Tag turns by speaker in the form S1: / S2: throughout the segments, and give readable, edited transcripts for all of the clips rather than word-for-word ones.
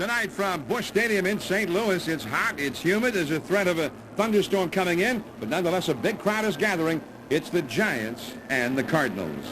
S1: Tonight from Busch Stadium in St. Louis, it's hot, it's humid, there's a threat of a thunderstorm coming in, but nonetheless a big crowd is gathering. It's the Giants and the Cardinals.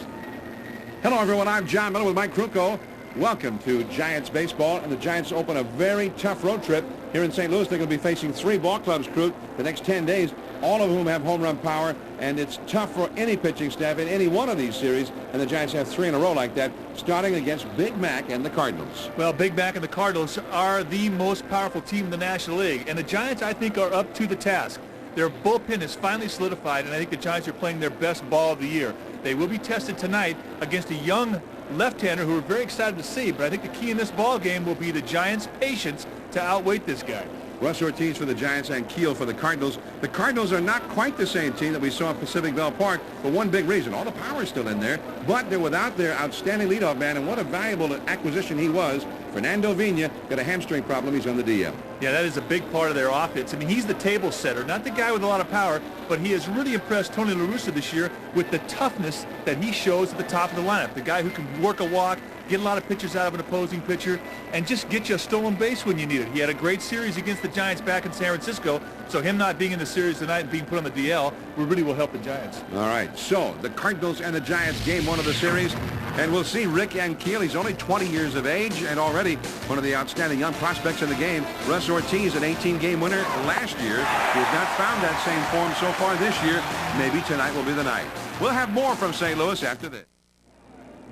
S1: Hello everyone, I'm John Miller with Mike Krukow. Welcome to Giants baseball, and the Giants open a very tough road trip here in St. Louis. They're going to be facing 3 ball clubs, Kruk, the next 10 days, all of whom have home run power, and it's tough for any pitching staff in any one of these series, and the Giants have 3 in a row like that, starting against Big Mac and the Cardinals.
S2: Well, Big Mac and the Cardinals are the most powerful team in the National League, and the Giants, I think, are up to the task. Their bullpen is finally solidified, and I think the Giants are playing their best ball of the year. They will be tested tonight against a young left-hander who we're very excited to see, but I think the key in this ball game will be the Giants' patience to outweight this guy.
S1: Russ Ortiz for the Giants and Ankiel for the Cardinals. The Cardinals are not quite the same team that we saw at Pacific Bell Park for one big reason. All the power is still in there, but they're without their outstanding leadoff man, and what a valuable acquisition he was. Fernando Vina got a hamstring problem. He's on the DL.
S2: Yeah, that is a big part of their offense. I mean, he's the table setter, not the guy with a lot of power, but he has really impressed Tony La Russa this year with the toughness that he shows at the top of the lineup. The guy who can work a walk, get a lot of pitches out of an opposing pitcher, and just get you a stolen base when you need it. He had a great series against the Giants back in San Francisco, so him not being in the series tonight and being put on the DL really will help the Giants.
S1: All right, so the Cardinals and the Giants, game 1 of the series, and we'll see Rick Ankiel. He's only 20 years of age and already one of the outstanding young prospects in the game. Russ Ortiz, an 18-game winner last year. He has not found that same form so far this year. Maybe tonight will be the night. We'll have more from St. Louis after this.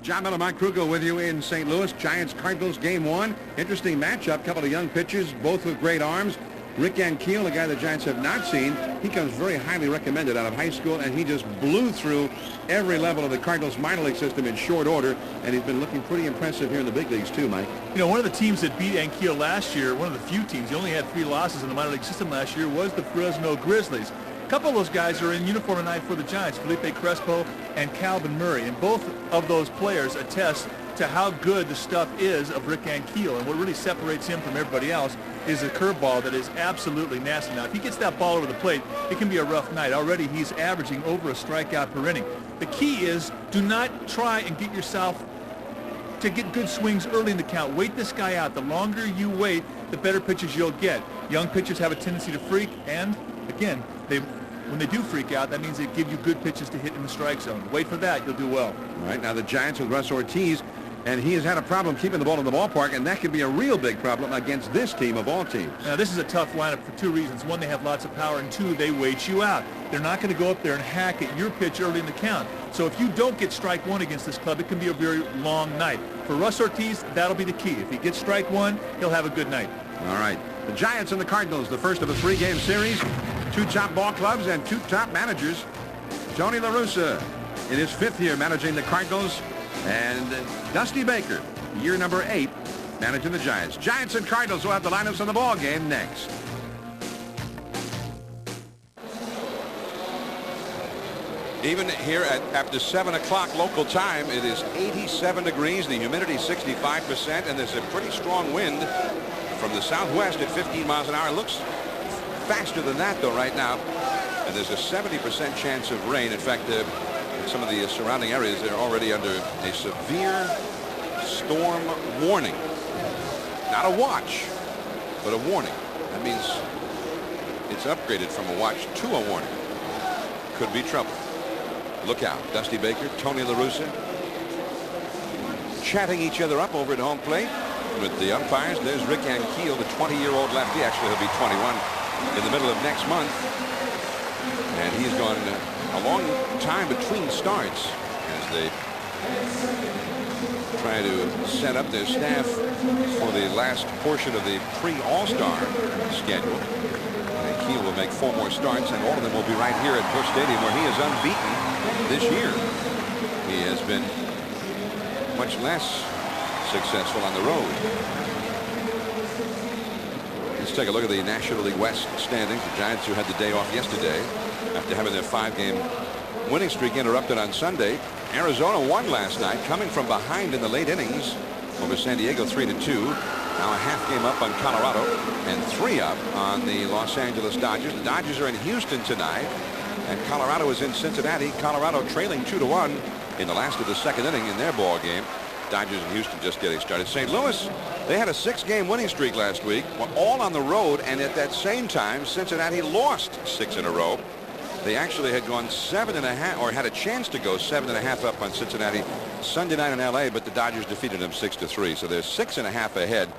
S1: John Miller, Mike Krukow with you in St. Louis. Giants-Cardinals game 1. Interesting matchup. Couple of young pitchers, both with great arms. Rick Ankiel, a guy the Giants have not seen. He comes very highly recommended out of high school, and he just blew through every level of the Cardinals minor league system in short order, and he's been looking pretty impressive here in the big leagues too, Mike.
S2: You know, one of the teams that beat Ankiel last year, one of the few teams, he only had 3 losses in the minor league system last year, was the Fresno Grizzlies. A couple of those guys are in uniform tonight for the Giants, Felipe Crespo and Calvin Murray, and both of those players attest to how good the stuff is of Rick Ankiel, and what really separates him from everybody else is a curveball that is absolutely nasty. Now, if he gets that ball over the plate, it can be a rough night. Already he's averaging over a strikeout per inning. The key is do not try and get yourself to get good swings early in the count. Wait this guy out. The longer you wait, the better pitches you'll get. Young pitchers have a tendency to freak, and again, when they do freak out, that means they give you good pitches to hit in the strike zone. Wait for that, you'll do well.
S1: All right, now the Giants with Russ Ortiz, and he has had a problem keeping the ball in the ballpark, and that could be a real big problem against this team of all teams.
S2: Now, this is a tough lineup for 2 reasons. 1, they have lots of power, and 2, they wait you out. They're not going to go up there and hack at your pitch early in the count. So if you don't get strike 1 against this club, it can be a very long night. For Russ Ortiz, that'll be the key. If he gets strike 1, he'll have a good night.
S1: All right. The Giants and the Cardinals, the first of a 3-game series. 2 top ball clubs and 2 top managers. Tony La Russa in his 5th year managing the Cardinals, and Dusty Baker, year number 8, managing the Giants. Giants and Cardinals will have the lineups on the ball game next. Even here after 7 o'clock local time, it is 87 degrees, the humidity 65%, and there's a pretty strong wind from the southwest at 15 miles an hour. It looks faster than that, though, right now. And there's a 70% chance of rain. In fact, in some of the surrounding areas, they're already under a severe storm warning. Not a watch, but a warning. That means it's upgraded from a watch to a warning. Could be trouble. Look out. Dusty Baker, Tony La Russa chatting each other up over at home plate with the umpires. There's Rick Ankiel, the 20-year-old lefty. Actually, he'll be 21 in the middle of next month. And he's gone a long time between starts as they try to set up their staff for the last portion of the pre-All-Star schedule. Ankiel will make 4 more starts, and all of them will be right here at Busch Stadium, where he is unbeaten this year. He has been much less successful on the road. Let's take a look at the National League West standings. The Giants, who had the day off yesterday after having their 5-game winning streak interrupted on Sunday. Arizona won last night, coming from behind in the late innings over San Diego 3-2. Now a half game up on Colorado and 3 up on the Los Angeles Dodgers. The Dodgers are in Houston tonight, and Colorado is in Cincinnati. Colorado trailing 2-1 in the last of the 2nd inning in their ball game. Dodgers and Houston just getting started. St. Louis, they had a 6-game winning streak last week, all on the road, and at that same time, Cincinnati lost 6 in a row. They actually had gone 7.5, or had a chance to go 7.5 up on Cincinnati Sunday night in L.A., but the Dodgers defeated them 6-3. So they're 6.5 ahead.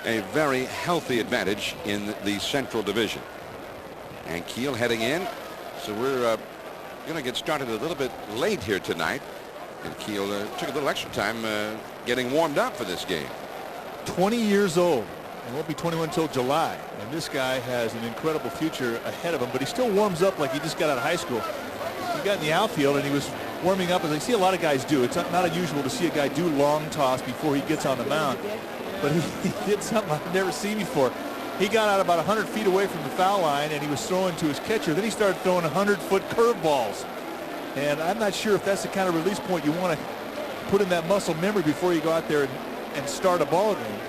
S1: A very healthy advantage in the Central Division. Ankiel heading in. So we're going to get started a little bit late here tonight. Ankiel took a little extra time getting warmed up for this game.
S2: 20 years old. He won't be 21 until July. And this guy has an incredible future ahead of him, but he still warms up like he just got out of high school. He got in the outfield and he was warming up as I see a lot of guys do. It's not unusual to see a guy do long toss before he gets on the mound. But he did something I've never seen before. He got out about 100 feet away from the foul line and he was throwing to his catcher. Then he started throwing 100-foot curveballs. And I'm not sure if that's the kind of release point you want to put in that muscle memory before you go out there and start a ball game.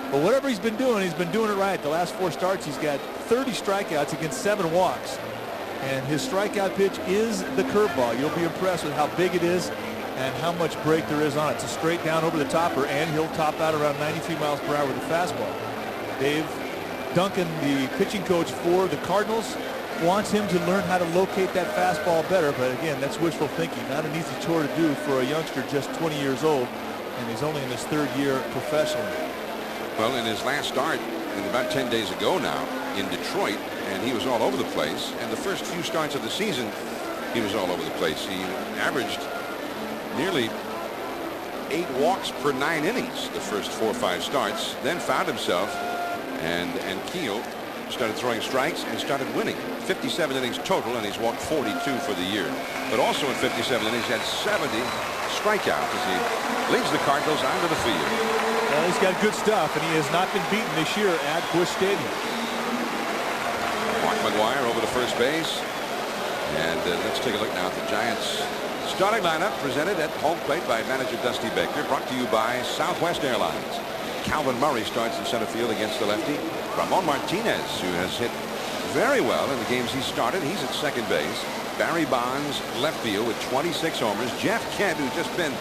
S2: But whatever he's been doing it right. The last 4 starts, he's got 30 strikeouts against 7 walks. And his strikeout pitch is the curveball. You'll be impressed with how big it is and how much break there is on it. It's a straight down over the topper, and he'll top out around 93 miles per hour with the fastball. Dave Duncan, the pitching coach for the Cardinals, wants him to learn how to locate that fastball better. But again, that's wishful thinking. Not an easy chore to do for a youngster just 20 years old, and he's only in his 3rd year professionally.
S1: Well, in his last start, about 10 days ago now, in Detroit, and he was all over the place. And the first few starts of the season, he was all over the place. He averaged nearly 8 walks per 9 innings the first 4 or 5 starts, then found himself, and Ankiel started throwing strikes and started winning. 57 innings total, and he's walked 42 for the year. But also in 57 innings, he had 70 strikeouts as he leads the Cardinals onto the field.
S2: Well, he's got good stuff, and he has not been beaten this year at Busch Stadium.
S1: Mark McGwire over to first base. And let's take a look now at the Giants starting lineup, presented at home plate by manager Dusty Baker, brought to you by Southwest Airlines. Calvin Murray starts in center field against the lefty. Ramon Martinez, who has hit very well in the games he started. He's at second base. Barry Bonds left field with 26 homers. Jeff Kent, who's just been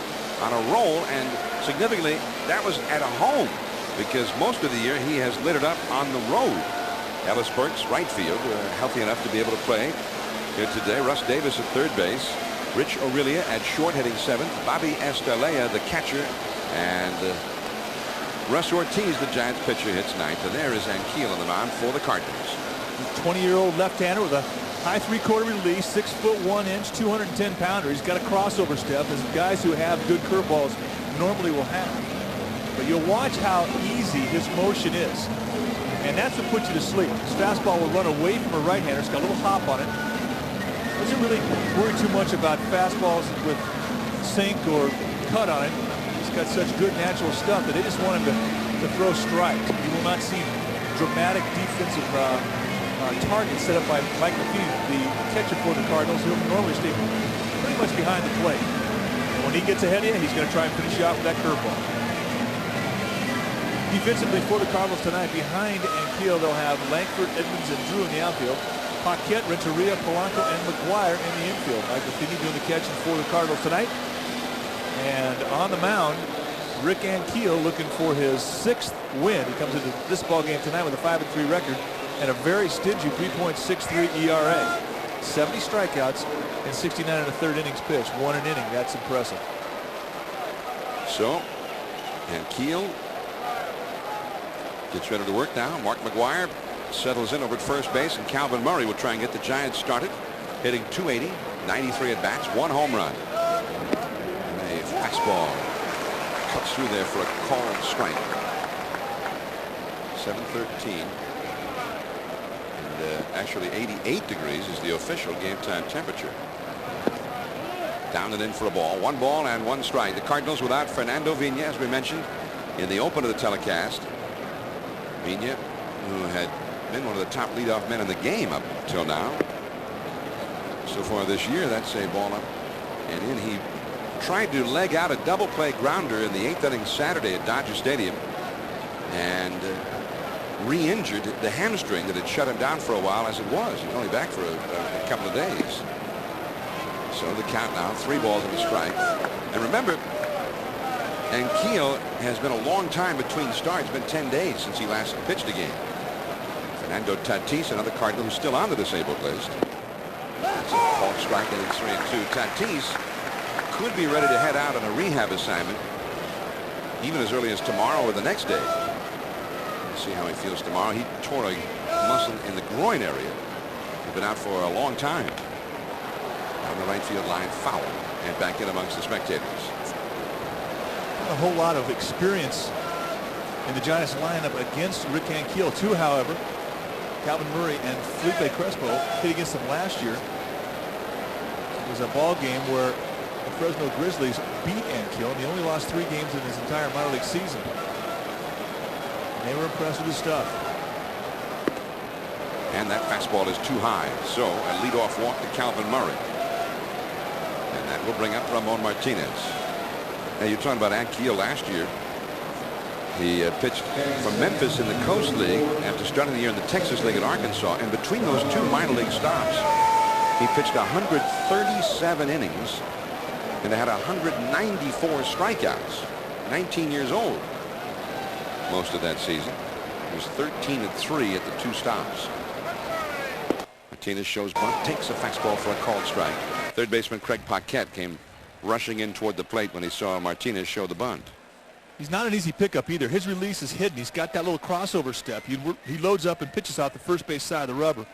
S1: on a roll, and significantly that was at a home, because most of the year he has lit it up on the road. Ellis Burks, right field, healthy enough to be able to play here today. Russ Davis at third base. Rich Aurelia at short, hitting 7th. Bobby Estalella, the catcher, and Russ Ortiz, the Giants pitcher, hits 9th. And there is Ankiel on the mound for the Cardinals.
S2: 20-year-old left-hander with a high 3/4 release, 6 foot 1 inch, 210 pounder. He's got a crossover step, as guys who have good curveballs normally will have. But you'll watch how easy his motion is, and that's what puts you to sleep. His fastball will run away from a right-hander. It's got a little hop on it. Doesn't really worry too much about fastballs with sink or cut on it. He's got such good natural stuff that they just want him to throw strikes. You will not see dramatic defensive targets set up by Mike McKinney, the catcher for the Cardinals, who normally stay pretty much behind the plate. And when he gets ahead of you, he's going to try and finish you off with that curveball. Defensively for the Cardinals tonight, behind Ankiel, they'll have Langford, Edmonds, and Drew in the outfield. Paquette, Renteria, Polanco, and McGuire in the infield. Mike McKinney doing the catching for the Cardinals tonight. And on the mound, Rick Ankiel looking for his 6th win. He comes into this ball game tonight with a 5-3 record and a very stingy 3.63 ERA. 70 strikeouts and 69 1/3 innings pitched. 1 an inning. That's impressive.
S1: So Ankiel gets ready to work now. Mark McGwire settles in over at first base, and Calvin Murray will try and get the Giants started, hitting .280, 93 at bats, 1 home run. And a fastball cuts through there for a called strike. 7:13. Actually 88 degrees is the official game time temperature. Down and in for a ball. 1 ball and 1 strike. The Cardinals without Fernando Vina, as we mentioned in the open of the telecast. Vina, who had been one of the top leadoff men in the game up till now. So far this year, that's a ball up and in. He tried to leg out a double play grounder in the 8th inning Saturday at Dodger Stadium, and re-injured the hamstring that had shut him down for a while as it was. He was only back for a couple of days. So the count now, 3 balls and a strike. And remember, Ankiel has been a long time between starts. It's been 10 days since he last pitched a game. Fernando Tatis, another Cardinal who's still on the disabled list. That's a called strike, and it's 3-2. Tatis could be ready to head out on a rehab assignment even as early as tomorrow or the next day. We'll see how he feels tomorrow. He tore a muscle in the groin area. He's been out for a long time. On the right field line, foul, and back in amongst the spectators.
S2: A whole lot of experience in the Giants lineup against Rick Ankiel, too. However, Calvin Murray and Felipe Crespo hit against them last year. It was a ball game where the Fresno Grizzlies beat Ankiel, and he only lost 3 games in his entire minor league season. And they were impressed with his stuff.
S1: And that fastball is too high, so a leadoff walk to Calvin Murray. And that will bring up Ramon Martinez. Now, you're talking about Ankiel last year. He pitched for Memphis in the Coast League after starting the year in the Texas League in Arkansas. And between those 2 minor league stops, he pitched 137 innings and had 194 strikeouts. 19 years old most of that season. He was 13-3 at the 2 stops. Martinez shows bunt, takes a fastball for a called strike. Third baseman Craig Paquette came rushing in toward the plate when he saw Martinez show the bunt.
S2: He's not an easy pickup either. His release is hidden. He's got that little crossover step. He loads up and pitches out the first base side of the rubber.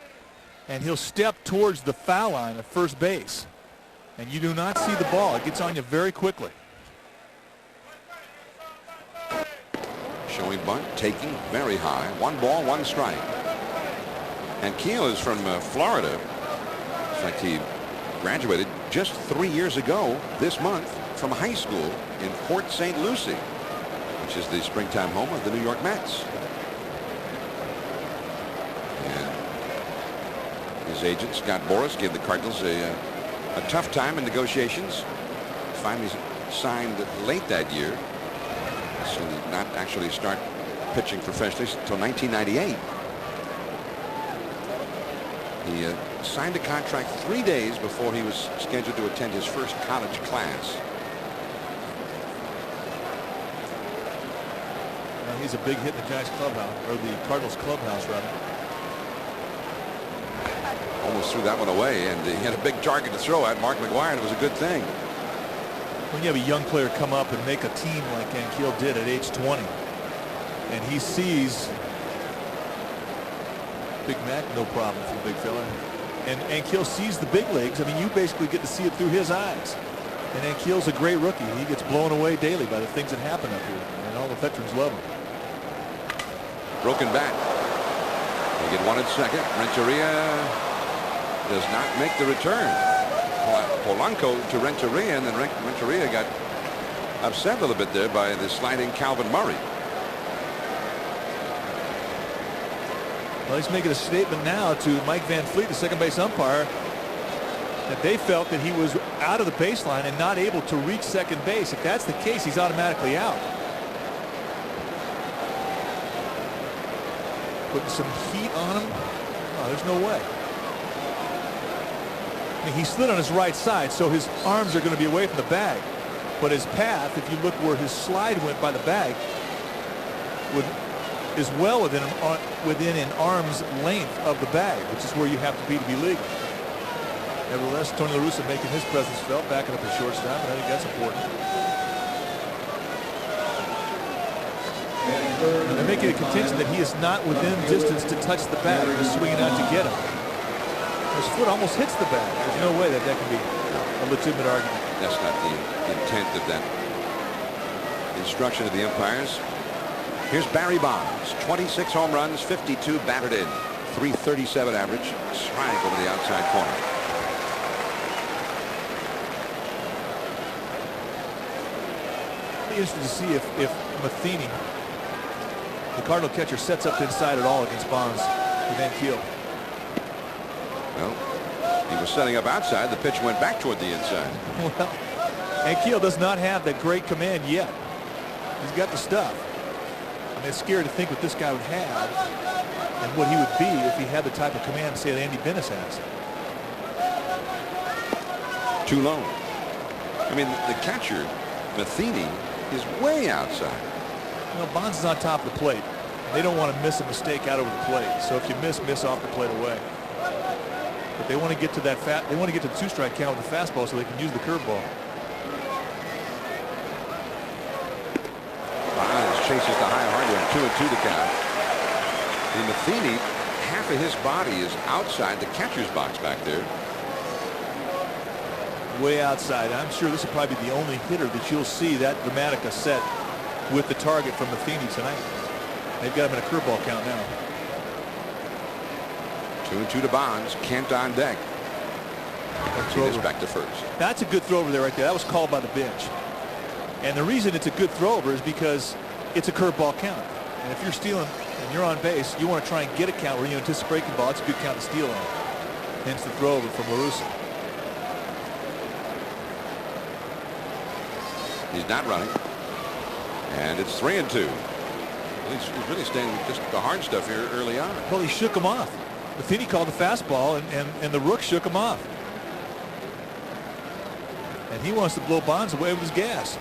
S2: And he'll step towards the foul line of first base. And you do not see the ball. It gets on you very quickly.
S1: Showing bunt, taking very high. 1 ball, 1 strike. Ankiel is from Florida. In fact, he graduated just 3 years ago this month from high school in Port St. Lucie, which is the springtime home of the New York Mets. And his agent Scott Boras gave the Cardinals a tough time in negotiations. Finally signed late that year, so did not actually start pitching professionally until 1998. He signed a contract 3 days before he was scheduled to attend his first college class.
S2: Well, he's a big hit in the Giants clubhouse, or the Cardinals clubhouse rather.
S1: Almost threw that one away, and he had a big target to throw at, Mark McGwire, and it was a good thing.
S2: When you have a young player come up and make a team like Ankiel did at age 20, and he sees Big Mac, no problem for the big fella. And Ankiel sees the big leagues. I mean, you basically get to see it through his eyes. And Ankiel's a great rookie. He gets blown away daily by the things that happen up here. And all the veterans love him.
S1: Broken bat. They get 1 at second. Renteria does not make the return. Polanco to Renteria, and then Renteria got upset a little bit there by the sliding Calvin Murray.
S2: Well, he's making a statement now to Mike Van Fleet, the second base umpire, that they felt that he was out of the baseline and not able to reach second base. If that's the case, he's automatically out. Putting some heat on him? Oh, there's no way. I mean, he slid on his right side, so his arms are going to be away from the bag. But his path, if you look where his slide went by the bag, is well within an arm's length of the bag, which is where you have to be legal. Nevertheless, Tony La Russa making his presence felt, backing up his shortstop, and I think that's important. And they're making a contention that he is not within distance to touch the bag. He's swinging out to get him. His foot almost hits the bag. There's no way that can be a legitimate argument.
S1: That's not the intent of that instruction of the umpires. Here's Barry Bonds, 26 home runs, 52 batted in, 337 average, strike over the outside corner.
S2: Be interested to see if Matheny, the Cardinal catcher, sets up inside at all against Bonds with Ankiel.
S1: Well, he was setting up outside. The pitch went back toward the inside.
S2: Well, Ankiel does not have that great command yet. He's got the stuff. It's scary to think what this guy would have and what he would be if he had the type of command, say, that Andy Bennis has.
S1: Too low. I mean, the catcher, Matheny, is way outside.
S2: You know, Bonds is on top of the plate. They don't want to miss a mistake out over the plate. So if you miss off the plate away. But they want to get to that they want to get to the 2-strike count with the fastball so they can use the curveball.
S1: Bonds chases the high hard one, 2-2 to count. And Matheny, half of his body is outside the catcher's box back there.
S2: Way outside. I'm sure this will probably be the only hitter that you'll see that dramatic a set with the target from Matheny tonight. They've got him in a curveball count now.
S1: 2-2 to Bonds. Kent on deck. Martinez back to first.
S2: That's a good throw over there right there. That was called by the bench. And the reason it's a good throw over is because it's a curveball count. And if you're stealing and you're on base, you want to try and get a count where you anticipate breaking ball. It's a good count to steal on. Hence the throw over from La Russa.
S1: He's not running. And it's 3-2. He's really staying with just the hard stuff here early on.
S2: Well, he shook him off. Matheny called the fastball, and the Rook shook him off. And he wants to blow Bonds away with his gas.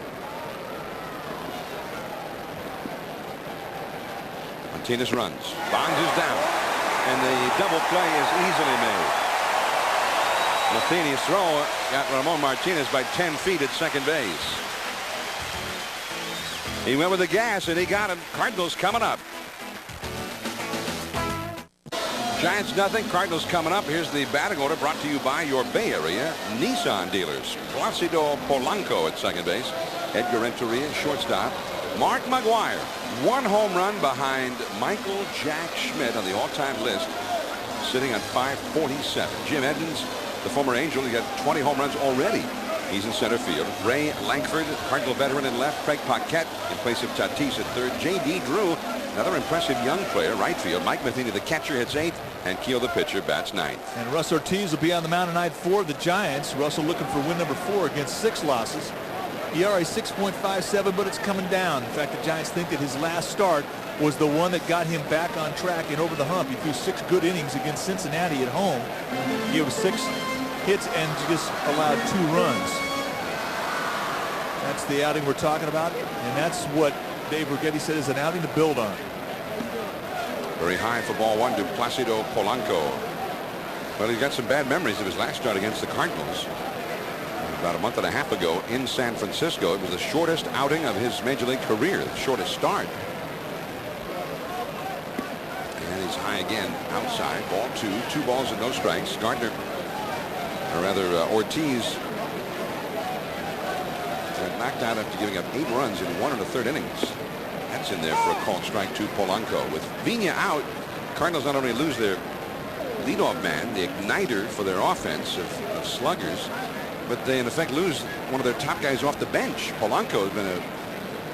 S1: Martinez runs. Bonds is down. And the double play is easily made. Matheny's throw got Ramon Martinez by 10 feet at second base. He went with the gas and he got him. Cardinals coming up. Giants nothing. Cardinals coming up. Here's the batting order brought to you by your Bay Area Nissan dealers. Placido Polanco at second base. Edgar Renteria shortstop. Mark McGwire, 1 home run behind Michael Jack Schmidt on the all-time list, sitting on 547. Jim Edmonds, the former Angel, he got 20 home runs already. He's in center field. Ray Lankford, Cardinal veteran in left. Craig Paquette in place of Tatis at third. J.D. Drew, another impressive young player, right field. Mike Matheny, the catcher, hits 8th. And Ankiel, the pitcher, bats 9th.
S2: And Russ Ortiz will be on the mound tonight for the Giants. Russell looking for win number 4 against 6 losses. ERA 6.57, but it's coming down. In fact, the Giants think that his last start was the one that got him back on track and over the hump. He threw 6 good innings against Cincinnati at home. He gave 6 hits and just allowed 2 runs. That's the outing we're talking about, and that's what Dave Righetti said is an outing to build on.
S1: Very high for ball 1 to Placido Polanco. Well, he's got some bad memories of his last start against the Cardinals. About a month and a half ago in San Francisco. It was the shortest outing of his major league career, the shortest start. And he's high again outside. Ball 2. 2 balls and no strikes. Gardner, or rather Ortiz, got knocked out after giving up 8 runs in 1 1/3 innings. That's in there for a called strike to Polanco. With Vina out, Cardinals not only lose their leadoff man, the igniter for their offense of sluggers, but they in effect lose one of their top guys off the bench. Polanco has been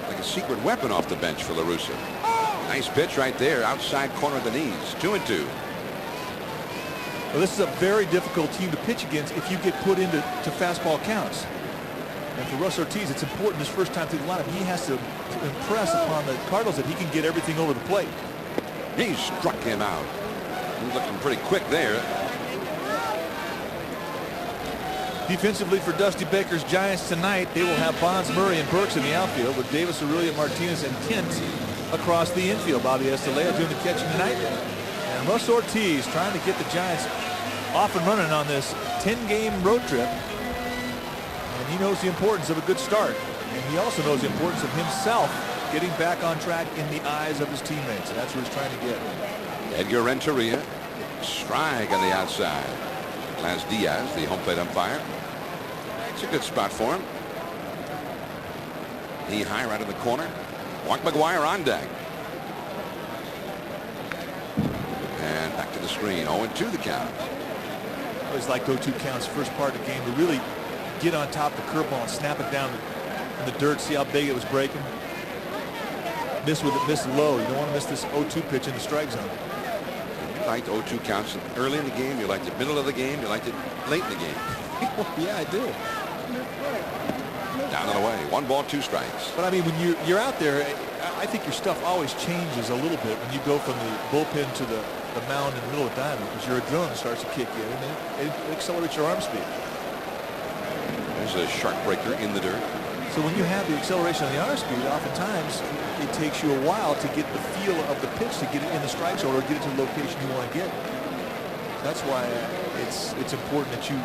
S1: like a secret weapon off the bench for La Russa. Nice pitch right there, outside corner of the knees. 2-2.
S2: Well, this is a very difficult team to pitch against if you get put into fastball counts. And for Russ Ortiz, it's important this first time through the lineup. He has to impress upon the Cardinals that he can get everything over the plate.
S1: He struck him out. He's looking pretty quick there.
S2: Defensively for Dusty Baker's Giants tonight, they will have Bonds, Murray, and Burks in the outfield with Davis, Aurelia, Martinez, and Kent across the infield. Bobby Estalella doing the catching tonight. And Russ Ortiz trying to get the Giants off and running on this 10-game road trip. And he knows the importance of a good start. And he also knows the importance of himself getting back on track in the eyes of his teammates. And that's what he's trying to get.
S1: Edgar Renteria, strike on the outside. Lance Diaz, the home plate umpire. It's a good spot for him. He high right in the corner. Mark McGwire on deck. And back to the screen. 0-2 the count.
S2: I always like 0-2 counts first part of the game to really get on top of the curveball and snap it down in the dirt, see how big it was breaking. Miss with it, miss low. You don't want to miss this 0-2 pitch in the strike zone.
S1: You liked 0-2 counts early in the game. You liked it middle of the game. You liked it late in the game.
S2: Yeah, I do.
S1: Down and away. 1 ball, 2 strikes.
S2: But I mean, when you're out there, I think your stuff always changes a little bit when you go from the bullpen to the mound in the middle of the diamond, because your adrenaline starts to kick in and it accelerates your arm speed.
S1: There's a sharp breaker in the dirt.
S2: So So when you have the acceleration on the arm speed, oftentimes it takes you a while to get the feel of the pitch, to get it in the strike zone or get it to the location you want to get. That's why it's important that you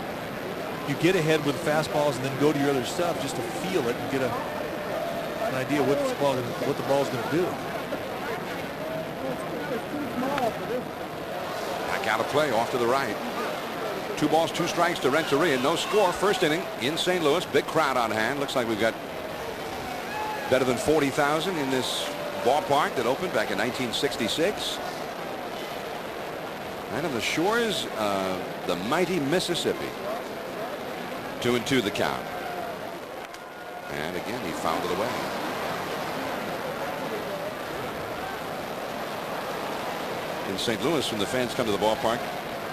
S2: get ahead with fastballs and then go to your other stuff just to feel it and get an idea what the ball's going to do.
S1: Back out of play, off to the right. 2 balls, 2 strikes to Renteria. No score, first inning in St. Louis. Big crowd on hand. Looks like we've got better than 40,000 in this ballpark that opened back in 1966. And on the shores of the mighty Mississippi. 2-2 the count. And again, he fouled it away. In St. Louis, when the fans come to the ballpark,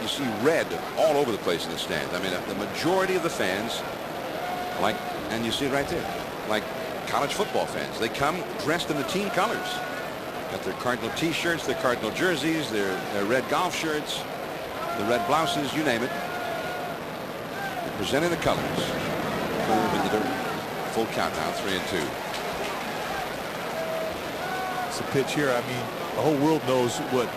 S1: you see red all over the place in the stands. I mean, the majority of the fans, and you see it right there, like college football fans. They come dressed in the team colors. Got their Cardinal T-shirts, their Cardinal jerseys, their red golf shirts, the red blouses, you name it. They're presenting the colors. Curve in the dirt. Full count now, 3-2.
S2: It's a pitch here. I mean, the whole world knows what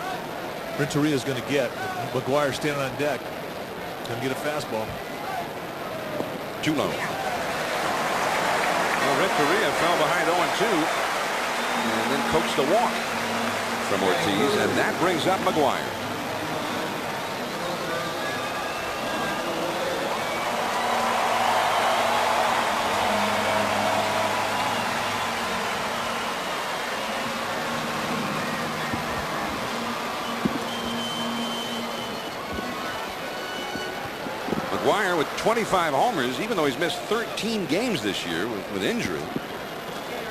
S2: Renteria is going to get. McGuire standing on deck. Going to get a fastball.
S1: Too low. Well, Renteria fell behind 0-2 and then coaxed a walk from Ortiz, and that brings up McGuire. McGuire with 25 homers, even though he's missed 13 games this year with injury.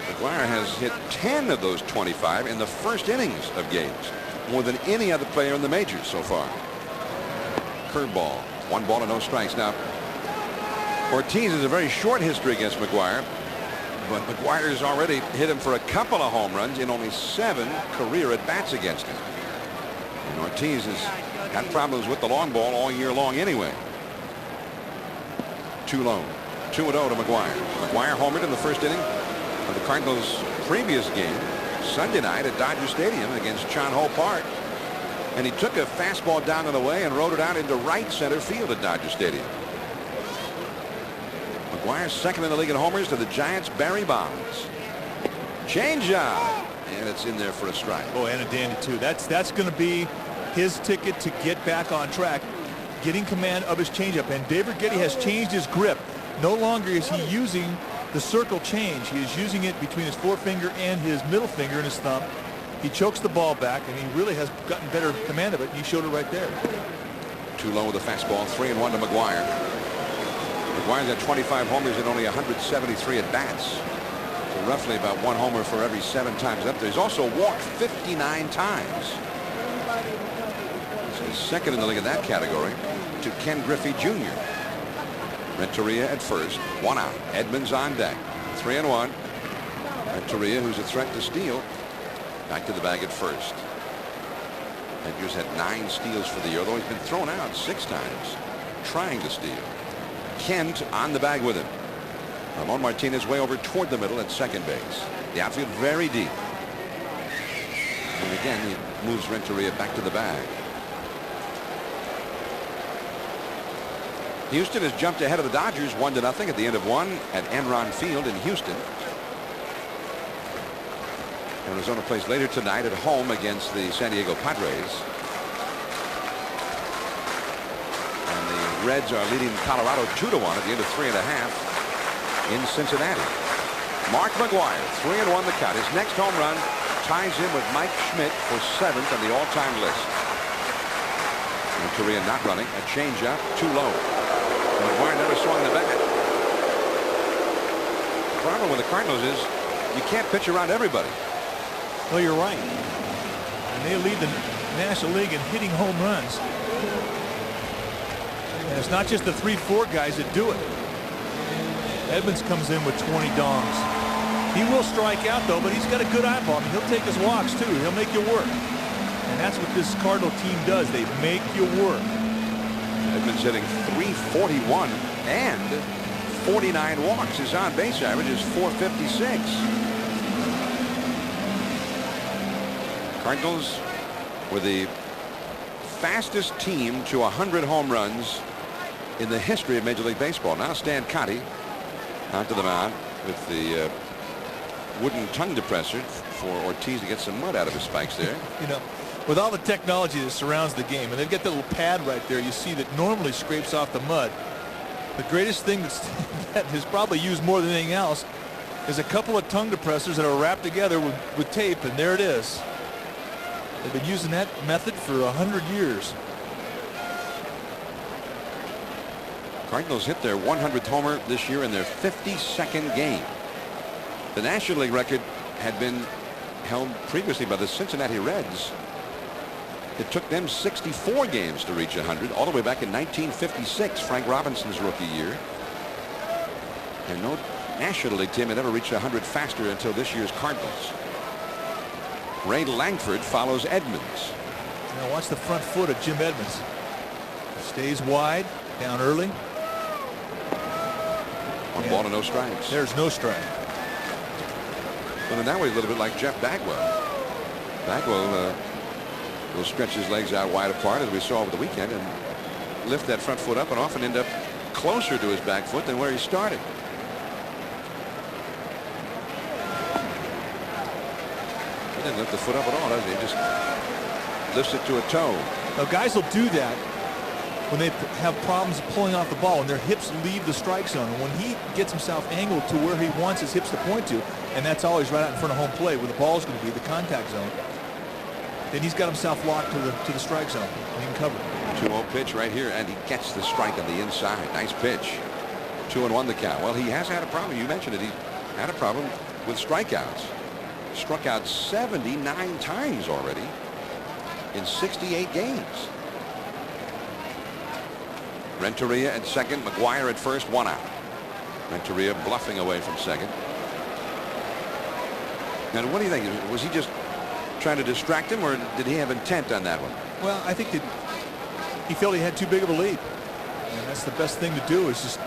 S1: McGuire has hit 10 of those 25 in the first innings of games, more than any other player in the majors so far. Curveball, 1 ball and no strikes. Now, Ortiz has a very short history against McGuire, but McGuire has already hit him for a couple of home runs in only 7 career at-bats against him. And Ortiz has had problems with the long ball all year long anyway. Too low. 2-0 to McGuire. McGuire homered in the first inning of the Cardinals' previous game Sunday night at Dodger Stadium against Chan Ho Park, and he took a fastball down and away and rode it out into right center field at Dodger Stadium. McGuire second in the league in homers to the Giants' Barry Bonds. Changeup, and it's in there for a strike.
S2: Oh, and a dandy too. That's going to be his ticket to get back on track, getting command of his changeup. And David Getty has changed his grip. No longer is he using the circle change. He is using it between his forefinger and his middle finger and his thumb. He chokes the ball back, and he really has gotten better command of it. He showed it right there.
S1: Too low with the fastball. 3-1 to McGuire. McGuire's got 25 homers and only 173 at bats. So roughly about 1 homer for every 7 times up there. He's also walked 59 times. So he's second in the league in that category to Ken Griffey Jr. Renteria at first, 1 out. Edmonds on deck. 3-1. Renteria, who's a threat to steal, back to the bag at first. Edgar's had 9 steals for the year, although he's been thrown out 6 times trying to steal. Kent on the bag with him. Ramon Martinez way over toward the middle at second base. The outfield very deep. And again, he moves Renteria back to the bag. Houston has jumped ahead of the Dodgers 1-0 at the end of 1 at Enron Field in Houston. Arizona plays later tonight at home against the San Diego Padres. And the Reds are leading Colorado 2-1 at the end of 3.5 in Cincinnati. Mark McGuire, 3-1 the count. His next home run ties him with Mike Schmidt for 7th on the all-time list. Renteria not running. A changeup, too low. McGuire never swung the bat. The problem with the Cardinals is you can't pitch around everybody.
S2: Well, you're right. And they lead the National League in hitting home runs. And it's not just the 3-4 guys that do it. Edmonds comes in with 20 dongs. He will strike out, though, but he's got a good eyeball. I mean, he'll take his walks, too. He'll make you work. And that's what this Cardinal team does. They make you work.
S1: Edmonds hitting .341 and 49 walks. His on-base average is 456. Cardinals were the fastest team to 100 home runs in the history of Major League Baseball. Now Stan Conti onto the mound with the wooden tongue depressor for Ortiz to get some mud out of his spikes there.
S2: You know, with all the technology that surrounds the game, and they've got the little pad right there you see that normally scrapes off the mud, the greatest thing that is probably used more than anything else is a couple of tongue depressors that are wrapped together with tape, and there it is. They've been using that method for 100 years.
S1: Cardinals hit their 100th homer this year in their 52nd game. The National League record had been held previously by the Cincinnati Reds. It took them 64 games to reach 100, all the way back in 1956, Frank Robinson's rookie year. And no National League team had ever reached 100 faster until this year's Cardinals. Ray Langford follows Edmonds.
S2: Now watch the front foot of Jim Edmonds. Stays wide, down early.
S1: One ball and no strikes.
S2: There's no strike.
S1: Well, in that way, a little bit like Jeff Bagwell. Bagwell will stretch his legs out wide apart, as we saw over the weekend, and lift that front foot up and often end up closer to his back foot than where he started. He didn't lift the foot up at all, does he? He just lifts it to a toe.
S2: Now guys will do that when they have problems pulling off the ball, and their hips leave the strike zone. And when he gets himself angled to where he wants his hips to point to, and that's always right out in front of home plate where the ball is going to be, the contact zone, then he's got himself locked to the strike zone, and he can cover it.
S1: 2-0 pitch right here, and he gets the strike on the inside. Nice pitch. 2-1 the count. Well, he has had a problem. You mentioned it. He had a problem with strikeouts. Struck out 79 times already in 68 games. Renteria at second, McGuire at first, 1 out. Renteria bluffing away from second. And what do you think? Was he just trying to distract him, or did he have intent on that one?
S2: Well, I think that he felt he had too big of a lead, and that's the best thing to do, is just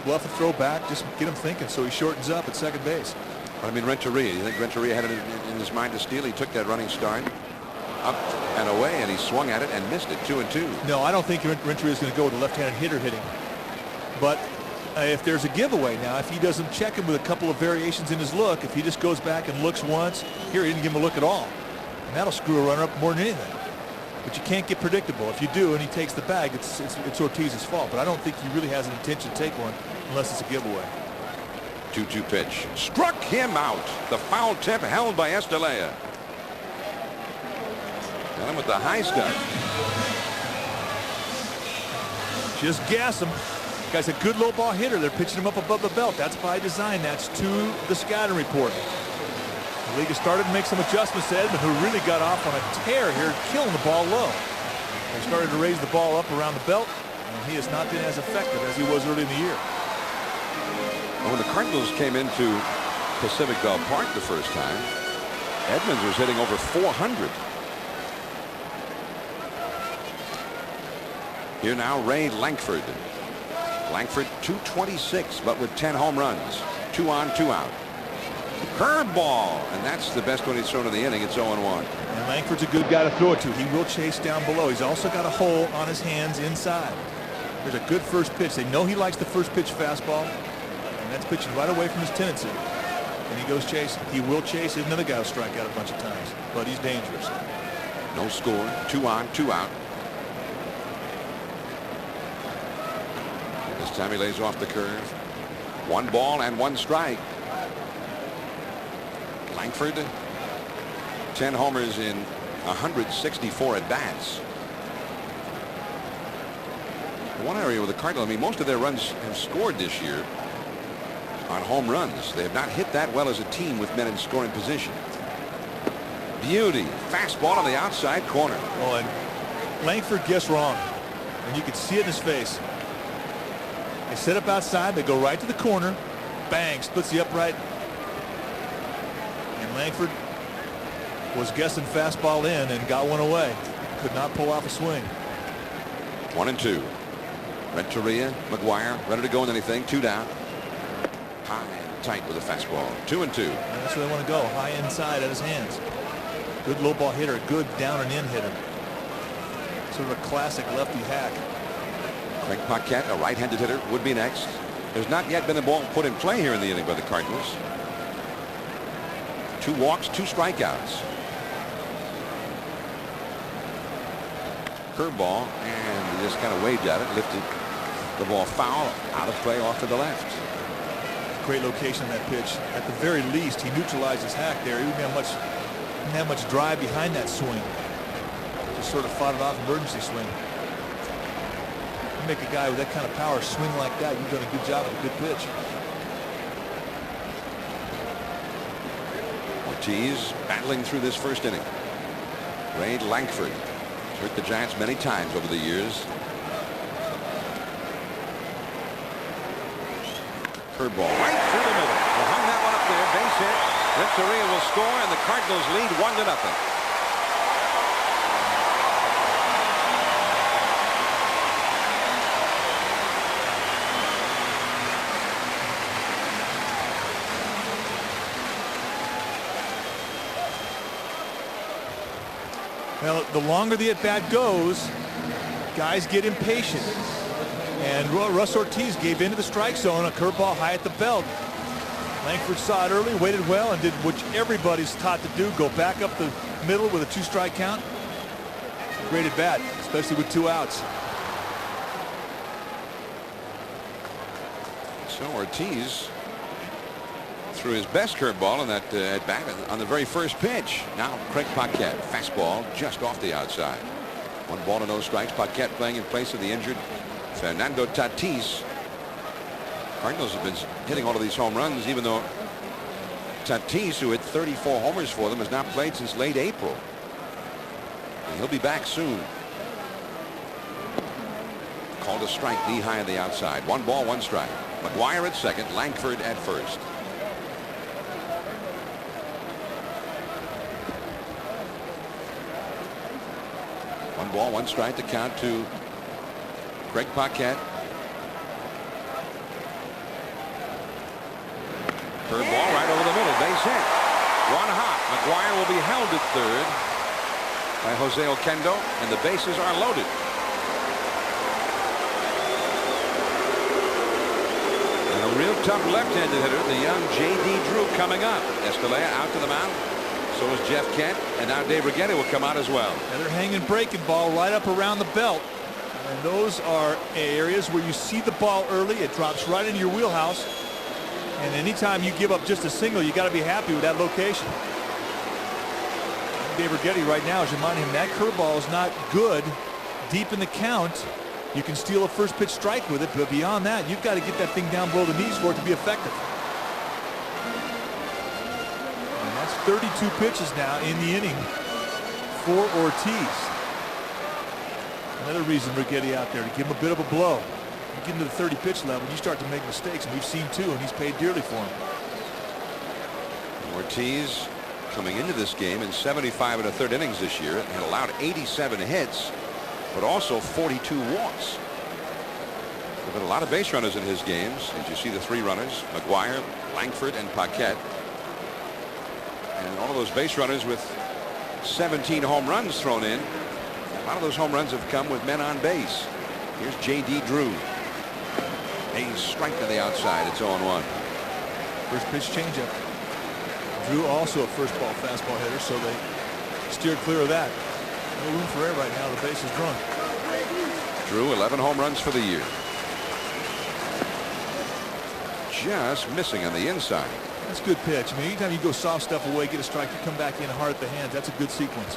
S2: bluff a throw back, just get him thinking, so he shortens up at second base.
S1: But I mean, Renteria, you think Renteria had it in his mind to steal? He took that running start up and away, and he swung at it and missed it. 2-2.
S2: No, I don't think Renteria is going to go with a left-handed hitter hitting. But if there's a giveaway now, if he doesn't check him with a couple of variations in his look, if he just goes back and looks once, here he didn't give him a look at all, and that'll screw a runner up more than anything. But you can't get predictable. If you do and he takes the bag, it's Ortiz's fault. But I don't think he really has an intention to take one unless it's a giveaway.
S1: 2-2 pitch. Struck him out. The foul tip held by Estelea. Got him with the high stuff.
S2: Just gas him. Guy's a good low ball hitter. They're pitching him up above the belt. That's by design. That's to the scouting report. The league has started to make some adjustments to Edmund, who really got off on a tear here, killing the ball low. They started to raise the ball up around the belt, and he has not been as effective as he was early in the year.
S1: When the Cardinals came into Pacific Bell Park the first time, Edmonds was hitting over 400. Here now, Ray Langford. Langford 226, but with 10 home runs. 2 on, 2 out. Curveball, and that's the best one he's thrown in the inning. It's 0-1.
S2: And Langford's a good guy to throw it to. He will chase down below. He's also got a hole on his hands inside. There's a good first pitch. They know he likes the first pitch fastball, and that's pitching right away from his tendency. And he goes chasing. He will chase. He's another guy who'll strike out a bunch of times, but he's dangerous.
S1: No score. 2 on, 2 out. This time he lays off the curve. 1 ball and 1 strike. Langford, 10 homers in 164 at bats. One area with the Cardinals, I mean, most of their runs have scored this year on home runs. They have not hit that well as a team with men in scoring position. Beauty. Fastball on the outside corner.
S2: Oh, and Langford guessed wrong, and you could see it in his face. They set up outside. They go right to the corner. Bang. Splits the upright. And Langford was guessing fastball in and got one away. Could not pull off a swing.
S1: 1-2. Renteria, McGuire, ready to go in anything. 2 down. High and tight with a fastball. 2-2.
S2: That's where they want to go. High inside at his hands. Good low ball hitter. Good down and in hitter. Sort of a classic lefty hack.
S1: Craig Paquette, a right-handed hitter, would be next. There's not yet been a ball put in play here in the inning by the Cardinals. 2 walks, 2 strikeouts. Curveball, and he just kind of waved at it, lifted the ball foul, out of play off to the left.
S2: Great location on that pitch. At the very least, he neutralized his hack there. He didn't have much drive behind that swing. Just sort of fought it off, emergency swing. You make a guy with that kind of power swing like that, you've done a good job with a good pitch.
S1: Ortiz battling through this first inning. Ray Lankford has hurt the Giants many times over the years. Curveball right through the middle. Well, hung that one up there. Base hit. Renteria will score, and the Cardinals lead 1-0.
S2: Well, the longer the at-bat goes, guys get impatient. And Russ Ortiz gave into the strike zone, a curveball high at the belt. Lankford saw it early, waited well, and did what everybody's taught to do, go back up the middle with a 2-strike count. Great at bat, especially with 2 outs.
S1: So Ortiz threw his best curveball on that at bat on the very first pitch. Now Craig Paquette, fastball just off the outside. 1 ball to no strikes. Paquette playing in place of the injured Fernando Tatis. Cardinals have been hitting all of these home runs, even though Tatis, who hit 34 homers for them, has not played since late April. And he'll be back soon. Called a strike, knee high on the outside. 1 ball, 1 strike. McGuire at second, Lankford at first. One ball, 1 strike to count to Craig Paquette. Curveball right over the middle, base hit. 1 hop. McGuire will be held at third by Jose Oquendo, and the bases are loaded. And a real tough left-handed hitter, the young J.D. Drew, coming up. Escalera out to the mound. So is Jeff Kent, and now Dave Righetti will come out as well.
S2: And they're hanging breaking ball right up around the belt. And those are areas where you see the ball early. It drops right into your wheelhouse. And anytime you give up just a single, you got to be happy with that location. Dave Righetti right now is reminding him that curveball is not good deep in the count. You can steal a first pitch strike with it, but beyond that, you've got to get that thing down below the knees for it to be effective. And that's 32 pitches now in the inning for Ortiz. Another reason Righetti out there to give him a bit of a blow. You get into the 30 pitch level, you start to make mistakes, and we've seen 2, and he's paid dearly for them.
S1: Ortiz coming into this game in 75 1/3 innings this year, had allowed 87 hits, but also 42 walks. There have been a lot of base runners in his games. As you see, the 3 runners, McGuire, Lankford, and Paquette. And all of those base runners with 17 home runs thrown in. A lot of those home runs have come with men on base. Here's J.D. Drew. A strike to the outside. It's 0-1.
S2: First pitch changeup. Drew also a first ball fastball hitter, so they steered clear of that. No room for error right now. The base is drunk.
S1: Drew, 11 home runs for the year. Just missing on the inside.
S2: That's a good pitch. I mean, anytime you go soft stuff away, get a strike, you come back in hard at the hands. That's a good sequence.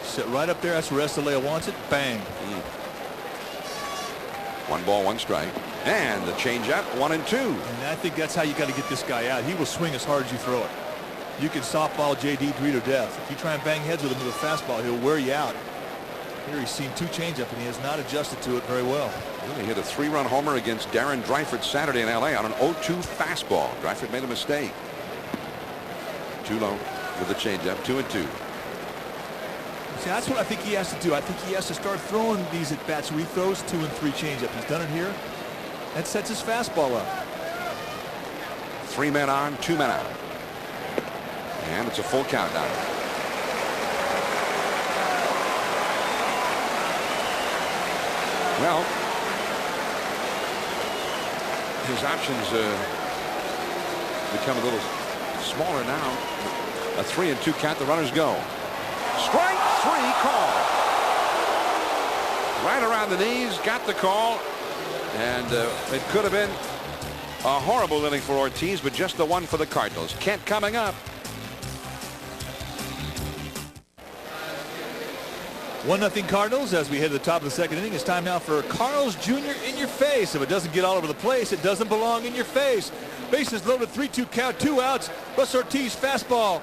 S2: Sit right up there. That's where Escalera wants it. Bang.
S1: 1 ball, 1 strike. And the changeup, 1-2.
S2: And I think that's how you got to get this guy out. He will swing as hard as you throw it. You can softball J.D. Drew to death. If you try and bang heads with him with a fastball, he'll wear you out. Here he's seen 2 changeup, and he has not adjusted to it very well.
S1: He hit a 3-run homer against Darren Dreifert Saturday in L.A. on an 0-2 fastball. Dreifert made a mistake. Too low with the changeup, 2-2.
S2: See, that's what I think he has to do. I think he has to start throwing these at bats where he throws 2 and 3 changeup. He's done it here. That sets his fastball up.
S1: 3 men on, 2 men out. And it's a full count now. Well, his options become a little smaller now. A 3 and 2 count. The runners go. Strike 3 call. Right around the knees. Got the call. And it could have been a horrible inning for Ortiz, but just the one for the Cardinals. Kent coming up.
S2: 1-0 Cardinals as we head to the top of the 2nd inning. It's time now for Carl's Jr. in your face. If it doesn't get all over the place, it doesn't belong in your face. Bases loaded, 3-2 count, 2 outs. Russ Ortiz fastball.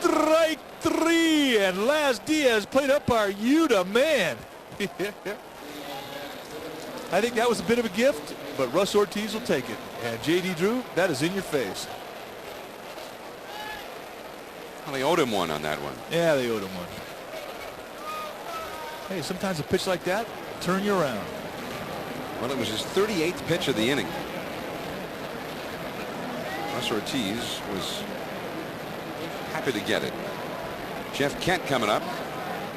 S2: Strike 3. And Laz Diaz played umpire. You the man. I think that was a bit of a gift, but Russ Ortiz will take it. And J.D. Drew, that is in your face.
S1: Well, they owed him one on that one.
S2: Yeah, they owed him one. Hey, sometimes a pitch like that turn you around.
S1: Well, it was his 38th pitch of the inning. Russ Ortiz was happy to get it. Jeff Kent coming up.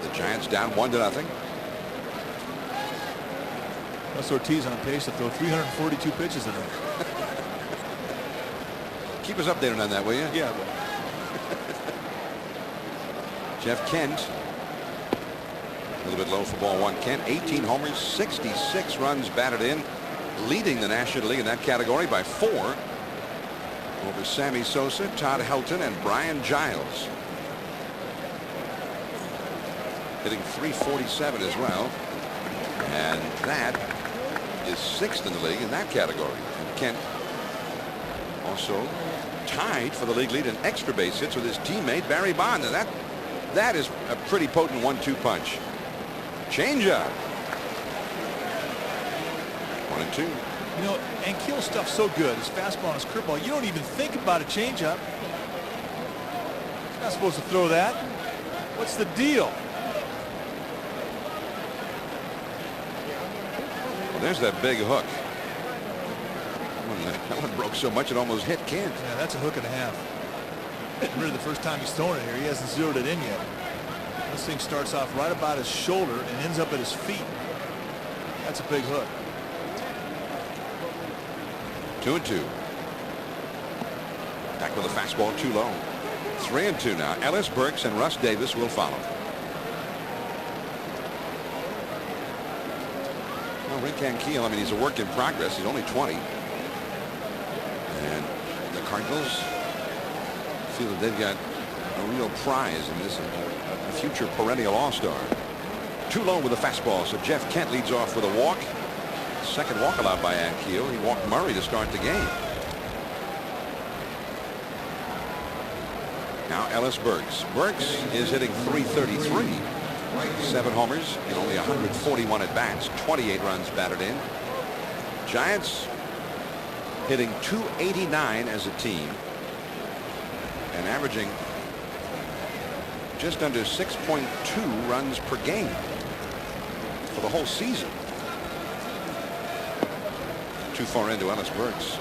S1: The Giants down 1-0.
S2: Russ Ortiz on pace to throw 342 pitches in it.
S1: Keep us updated on that, will you?
S2: Yeah.
S1: Jeff Kent. A little bit low for ball 1. Kent, 18 homers, 66 runs batted in, leading the National League in that category by 4 over Sammy Sosa, Todd Helton, and Brian Giles. Hitting .347 as well. And that is 6th in the league in that category. And Kent also tied for the league lead in extra base hits with his teammate Barry Bonds. And that is a pretty potent 1-2 punch. Changeup. 1-2.
S2: You know, Ankiel stuff's so good. His fastball and his curveball. You don't even think about a changeup. He's not supposed to throw that. What's the deal?
S1: Well, there's that big hook. That one broke so much it almost hit Kent.
S2: Yeah, that's a hook and a half. Really, the first time he's thrown it here, he hasn't zeroed it in yet. This thing starts off right about his shoulder and ends up at his feet. That's a big hook.
S1: 2-2. Back with a fastball too low. 3-2 now. Ellis Burks and Russ Davis will follow. Well, Rick Ankiel, I mean, he's a work in progress. He's only 20. And the Cardinals feel that they've got a real prize in this, a future perennial all-star. Too low with a fastball, so Jeff Kent leads off with a walk. Second walk allowed by Ankiel. He walked Murray to start the game. Now Ellis Burks. Burks is hitting .333. 7 homers and only 141 at bats. 28 runs batted in. Giants hitting .289 as a team and averaging just under 6.2 runs per game for the whole season. Too far into Ellis Burks.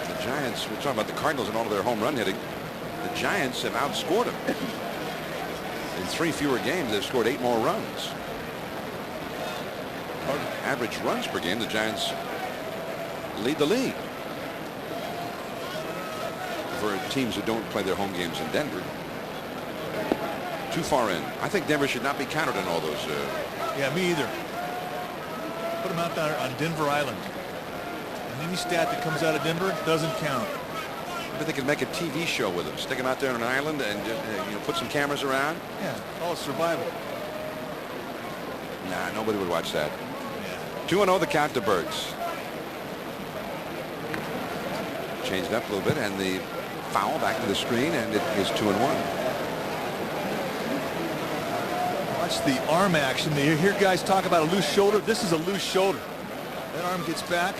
S1: The Giants, we're talking about the Cardinals and all of their home run hitting. The Giants have outscored them. In 3 fewer games, they've scored 8 more runs. Average runs per game, the Giants lead the league. For teams who don't play their home games in Denver. Too far in. I think Denver should not be counted in all those.
S2: Yeah, me either. Put them out there on Denver Island. And any stat that comes out of Denver doesn't count.
S1: Maybe they could make a TV show with them. Stick them out there on an island and put some cameras around.
S2: Yeah, all survival.
S1: Nah, nobody would watch that.
S2: Yeah.
S1: 2-0 the count to Burks. Changed up a little bit, and the foul back to the screen, and it is 2-1.
S2: Watch the arm action. You hear guys talk about a loose shoulder. This is a loose shoulder. That arm gets back,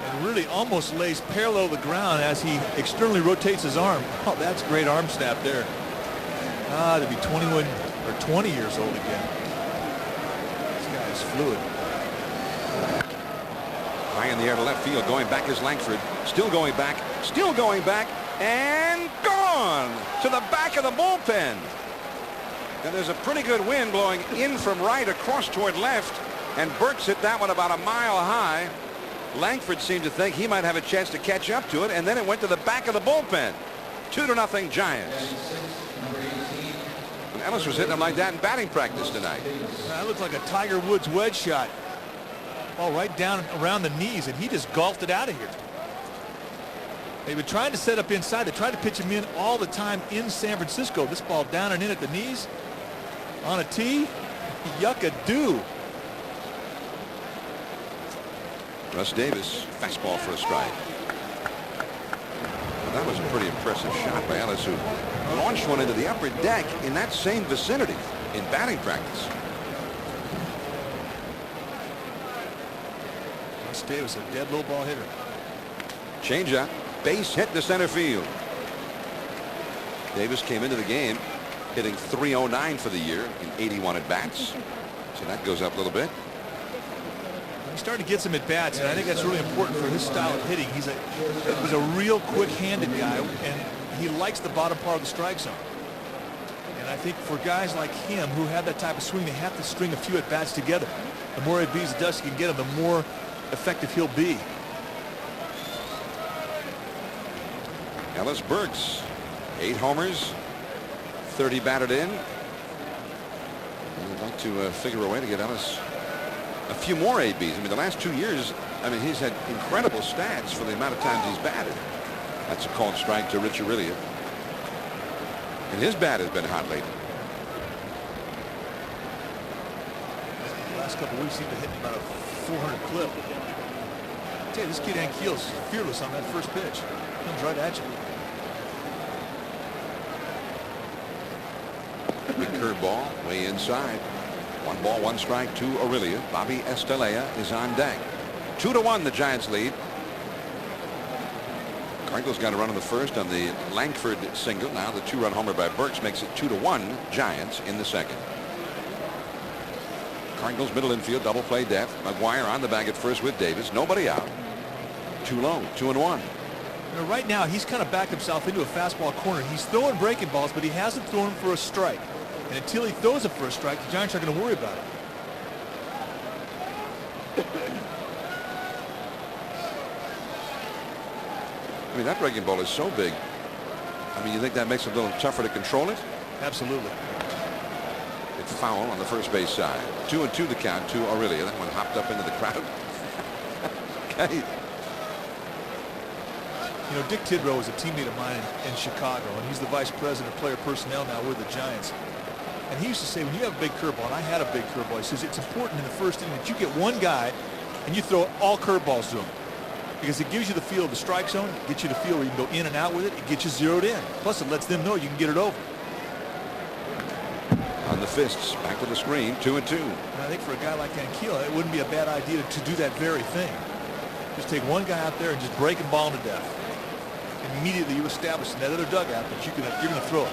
S2: and and really almost lays parallel to the ground as he externally rotates his arm. Oh, that's great arm snap there. To be 21 or 20 years old again. This guy is fluid.
S1: High in the air to left field. Going back is Langford. Still going back. Still going back. And gone to the back of the bullpen. And there's a pretty good wind blowing in from right across toward left. And Burks hit that one about a mile high. Langford seemed to think he might have a chance to catch up to it. And then it went to the back of the bullpen. 2-0 Giants. And Ellis was hitting him like that in batting practice tonight.
S2: That looked like a Tiger Woods wedge shot. Ball right down around the knees, and he just golfed it out of here. They've been trying to set up inside. They tried to pitch him in all the time in San Francisco. This ball down and in at the knees. On a tee. Yucca-doo.
S1: Russ Davis, fastball for a strike. Well, that was a pretty impressive shot by Ellis, who launched one into the upper deck in that same vicinity in batting practice.
S2: Russ Davis, a dead low ball hitter.
S1: Changeup, base hit to center field. Davis came into the game hitting .309 for the year in 81 at bats. So that goes up a little bit.
S2: He's starting to get some at bats, and I think that's really important for his style of hitting. He's a real quick-handed guy, and he likes the bottom part of the strike zone. And I think for guys like him who have that type of swing, they have to string a few at bats together. The more at bats Dusty can get him, the more effective he'll be.
S1: Ellis Burks, 8 homers, 30 batted in. I'd like to figure a way to get Ellis a few more ABs. I mean, the last 2 years, I mean, he's had incredible stats for the amount of times he's batted. That's a called strike to Rich Aurilia. And his bat has been hot lately.
S2: The last couple of weeks, he's been hitting about a 400 clip. I tell you, this kid Ankiel's fearless on that first pitch. Comes right at you.
S1: Big curveball, way inside. 1 ball, 1 strike to Aurilia. Bobby Estalella is on deck. 2-1 the Giants lead. Cardinals got a run in the first on the Langford single. Now the 2-run homer by Burks makes it 2-1 Giants in the second. Cardinals middle infield, double play depth. McGuire on the bag at first with Davis. Nobody out. Too low, 2-1.
S2: You know, right now he's kind of backed himself into a fastball corner. He's throwing breaking balls, but he hasn't thrown for a strike. And until he throws it for a strike, the Giants are going to worry about it.
S1: I mean, that breaking ball is so big. I mean, you think that makes it a little tougher to control it?
S2: Absolutely.
S1: It's foul on the first base side. 2-2 the count to Aurilia. That one hopped up into the crowd. Okay.
S2: You know, Dick Tidrow is a teammate of mine in Chicago, and he's the vice president of player personnel now with the Giants. And he used to say, when you have a big curveball, and I had a big curveball, he says it's important in the first inning that you get one guy and you throw all curveballs to him. Because it gives you the feel of the strike zone, it gets you the feel where you can go in and out with it, it gets you zeroed in. Plus it lets them know you can get it over.
S1: On the fists, back to the screen, 2-2.
S2: And I think for a guy like Ankiel, it wouldn't be a bad idea to do that very thing. Just take one guy out there and just break him ball to death. And immediately you establish in that other dugout that you're going to throw it.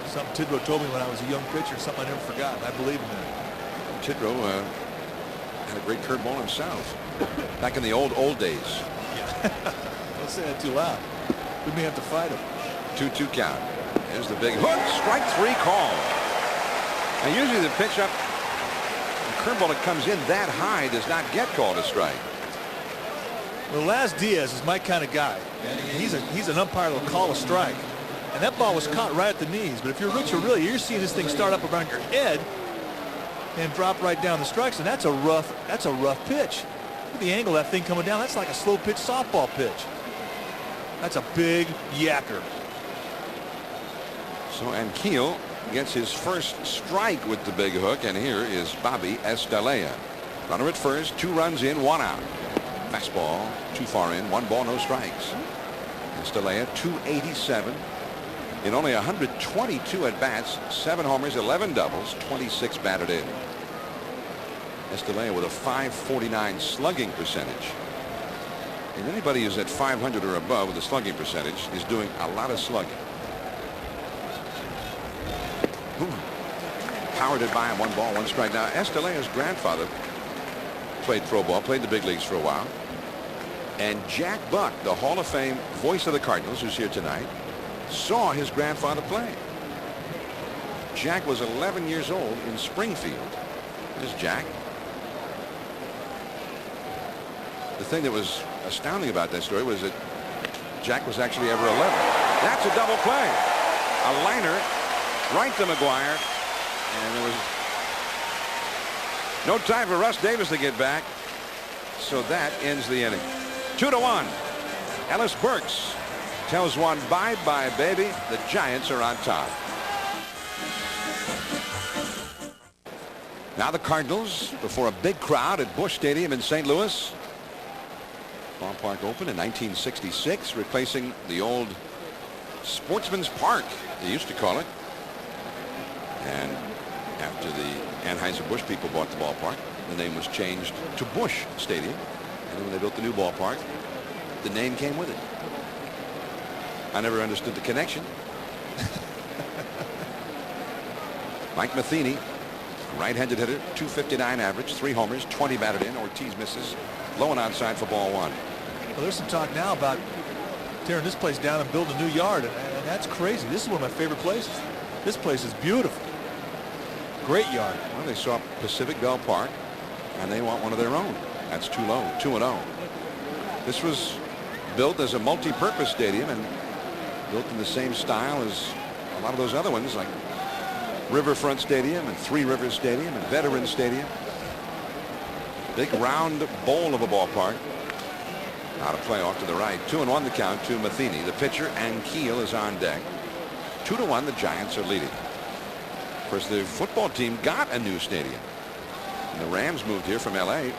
S2: Something Tidrow told me when I was a young pitcher, something I never forgot. I believe in that.
S1: Tidrow had a great curveball himself back in the old days.
S2: Yeah. Don't say that too loud. We may have to fight him.
S1: 2-2 count. There's the big hook. Strike 3 call. And usually the pitch up, the curveball that comes in that high does not get called a strike.
S2: Well, Laz Diaz is my kind of guy. And he's an umpire that'll call a strike. And that ball was caught right at the knees. But if you're Rich Aurilia, you're seeing this thing start up around your head and drop right down the strikes. And that's a rough pitch. Look at the angle of that thing coming down. That's like a slow pitch softball pitch. That's a big yacker.
S1: So Ankiel gets his first strike with the big hook, and here is Bobby Estalella. Runner at first, 2 runs in, 1 out. Fastball too far in, 1 ball, no strikes. Estalella 287 in only 122 at bats, 7 homers, 11 doubles, 26 batted in. Estelea with a .549 slugging percentage. And anybody who's at .500 or above with a slugging percentage is doing a lot of slugging. Powered it by him. 1 ball, 1 strike. Now, Estelea's grandfather played pro ball, played the big leagues for a while. And Jack Buck, the Hall of Fame voice of the Cardinals, who's here tonight, saw his grandfather play. Jack was 11 years old in Springfield. There's Jack. The thing that was astounding about that story was that Jack was actually ever 11. That's a double play. A liner right to McGuire. And there was no time for Russ Davis to get back. So that ends the inning. 2-1. Ellis Burks tells one bye-bye, baby. The Giants are on top. Now the Cardinals before a big crowd at Busch Stadium in St. Louis. Ballpark opened in 1966, replacing the old Sportsman's Park, they used to call it. And after the Anheuser-Busch people bought the ballpark, the name was changed to Busch Stadium. And then when they built the new ballpark, the name came with it. I never understood the connection. Mike Matheny, right-handed hitter, .259 average, 3 homers, 20 batted in. Ortiz misses, low and outside for ball 1.
S2: Well, there's some talk now about tearing this place down and building a new yard, and that's crazy. This is one of my favorite places. This place is beautiful. Great yard.
S1: Well, they saw Pacific Bell Park, and they want one of their own. That's too low, 2-0. This was built as a multi-purpose stadium and built in the same style as a lot of those other ones, like Riverfront Stadium and Three Rivers Stadium and Veterans Stadium. Big round bowl of a ballpark. Out of play off to the right. 2-1 the count to Matheny. The pitcher Ankiel is on deck. 2-1 the Giants are leading. Of course, the football team got a new stadium. And the Rams moved here from L.A.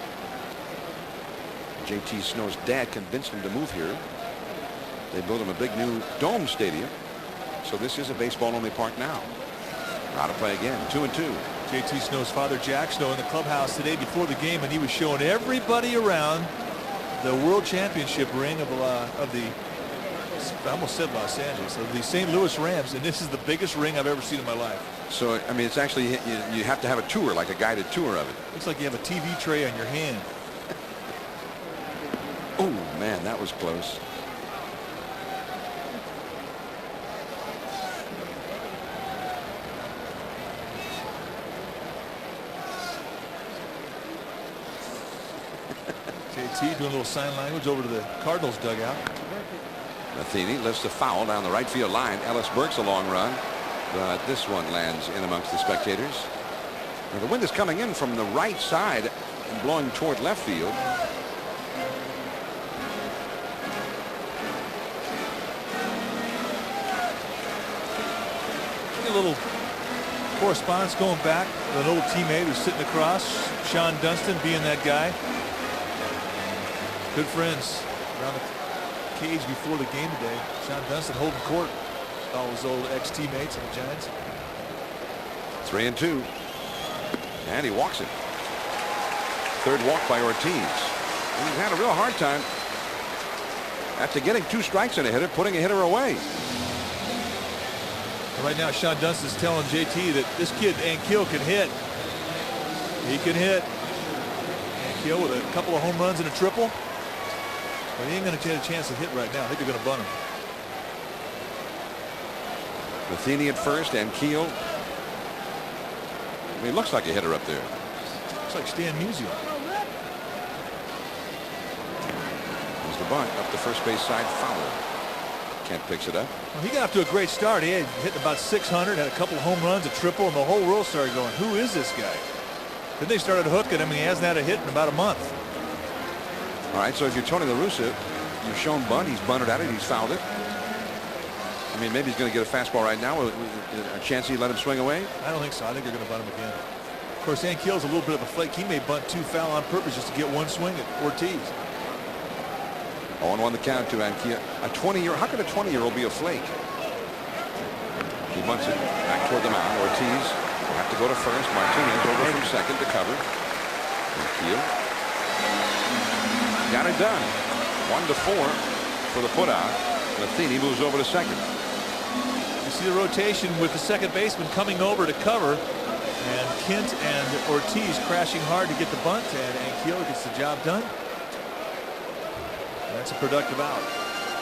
S1: J.T. Snow's dad convinced him to move here. They built him a big new dome stadium. So this is a baseball-only park now. Out of play again. 2-2.
S2: J.T. Snow's father, Jack Snow, in the clubhouse today before the game, and he was showing everybody around the World Championship ring of the, I almost said Los Angeles, of the St. Louis Rams, and this is the biggest ring I've ever seen in my life.
S1: So, I mean, it's actually, you have to have a tour, like a guided tour of it.
S2: Looks like you have a TV tray on your hand.
S1: Oh, man, that was close.
S2: JT doing a little sign language over to the Cardinals dugout.
S1: Matheny lifts a foul down the right field line. Ellis Burks a long run, but this one lands in amongst the spectators. Now, the wind is coming in from the right side and blowing toward left field.
S2: A little correspondence going back with an old teammate who's sitting across, Sean Dunston being that guy. Good friends around the cage before the game today. Sean Dunston holding court, all his old ex-teammates in the Giants.
S1: 3-2, and he walks it. Third walk by Ortiz. And he's had a real hard time after getting 2 strikes in a hitter, putting a hitter away.
S2: Right now, Sean Dunston's telling JT that this kid Ankiel can hit. He can hit. Ankiel with a couple of home runs and a triple. But he ain't going to get a chance to hit right now. I think they're going to bunt him.
S1: Matheny at first, Ankiel. I mean, he looks like a hitter up there.
S2: Looks like Stan Musial.
S1: There's the bunt up the first base side. Fowler. Kent picks it up.
S2: Well, he got off to a great start. He had hit about 600, had a couple of home runs, a triple, and the whole world started going, who is this guy? Then they started hooking him, and he hasn't had a hit in about a month.
S1: All right, so if you're Tony La Russa, you've shown bunt. He's bunted at it. He's fouled it. I mean, maybe he's going to get a fastball right now. A chance he let him swing away?
S2: I don't think so. I think they're going to bunt him again. Of course, Ankiel's a little bit of a flake. He may bunt 2 foul on purpose just to get 1 swing at Ortiz.
S1: 0-1 the count to Ankiel. A 20-year, how could a 20-year-old be a flake? He bunts it back toward the mound. Ortiz will have to go to first. Martinez over from second to cover. Ankiel got it done. 1-4 for the putout. Matheny moves over to second.
S2: You see the rotation with the second baseman coming over to cover, and Kent and Ortiz crashing hard to get the bunt, and Ankiel gets the job done. That's a productive out.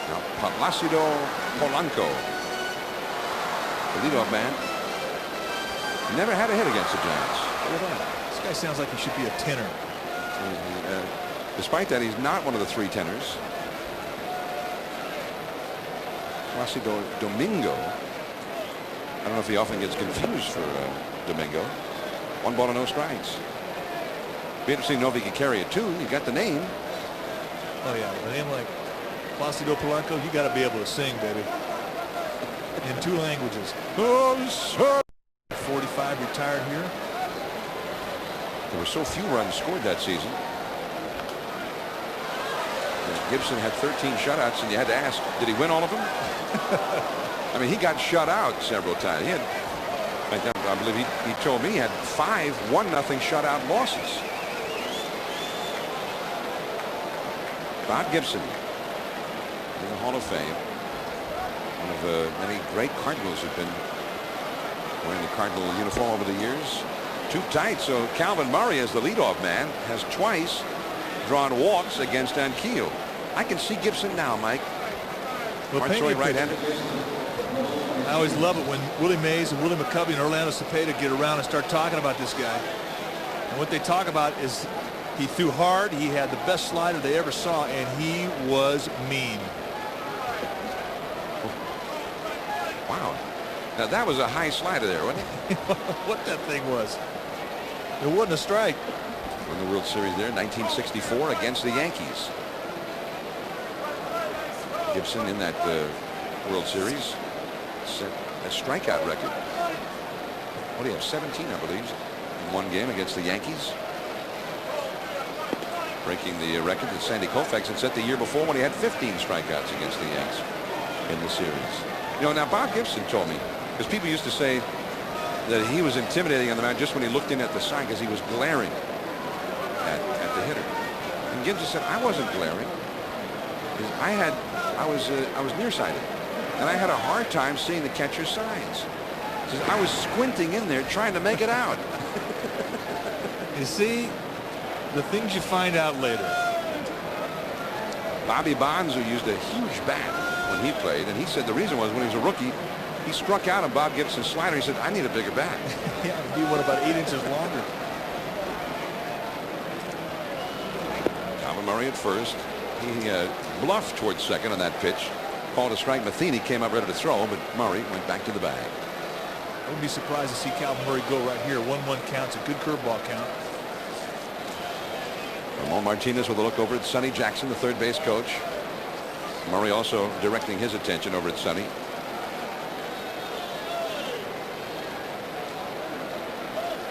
S1: Now Plácido Polanco, the leadoff man, never had a hit against the Giants. Look at that.
S2: This guy sounds like he should be a tenor.
S1: Despite that, he's not one of the 3 tenors. Plácido Domingo. I don't know if he often gets confused for Domingo. 1 ball and no strikes. Be interesting to know if he could carry it too. You got the name.
S2: Oh yeah, with a name like Plácido Polanco, you got to be able to sing, baby, in 2 languages. 45 retired here.
S1: There were so few runs scored that season. Gibson had 13 shutouts, and you had to ask, did he win all of them? I mean, he got shut out several times. He had, I believe he told me he had 5 1-0 shutout losses. Bob Gibson in the Hall of Fame. One of many great Cardinals who've been wearing the Cardinal uniform over the years. Too tight, so Calvin Murray, as the leadoff man, has twice drawn walks against Ankiel. I can see Gibson now, Mike.
S2: Well,
S1: right-handed.
S2: I always love it when Willie Mays and Willie McCovey and Orlando Cepeda get around and start talking about this guy. And what they talk about is he threw hard, he had the best slider they ever saw, and he was mean.
S1: Wow. Now that was a high slider there, wasn't it?
S2: What that thing was. It wasn't a strike.
S1: Won the World Series there in 1964 against the Yankees. Gibson in that World Series set a strikeout record. What do you have? 17, I believe, in 1 game against the Yankees. Breaking the record that Sandy Koufax had set the year before when he had 15 strikeouts against the Yanks in the series. You know, now Bob Gibson told me, because people used to say that he was intimidating on the mound just when he looked in at the sign because he was glaring at the hitter. And Gibson said, I wasn't glaring. I was nearsighted, and I had a hard time seeing the catcher's signs. He says, I was squinting in there trying to make it out.
S2: You see, the things you find out later.
S1: Bobby Bonds, who used a huge bat when he played, and he said the reason was when he was a rookie, he struck out on Bob Gibson's slider. He said, I need a bigger bat.
S2: Yeah, he went about 8 inches longer.
S1: Calvin Murray at first. He bluffed towards second on that pitch. Called a strike. Matheny came up ready to throw, but Murray went back to the bag.
S2: I wouldn't be surprised to see Calvin Murray go right here. 1-1 counts, a good curveball count.
S1: Ramon Martinez with a look over at Sonny Jackson, the third base coach. Murray also directing his attention over at Sonny.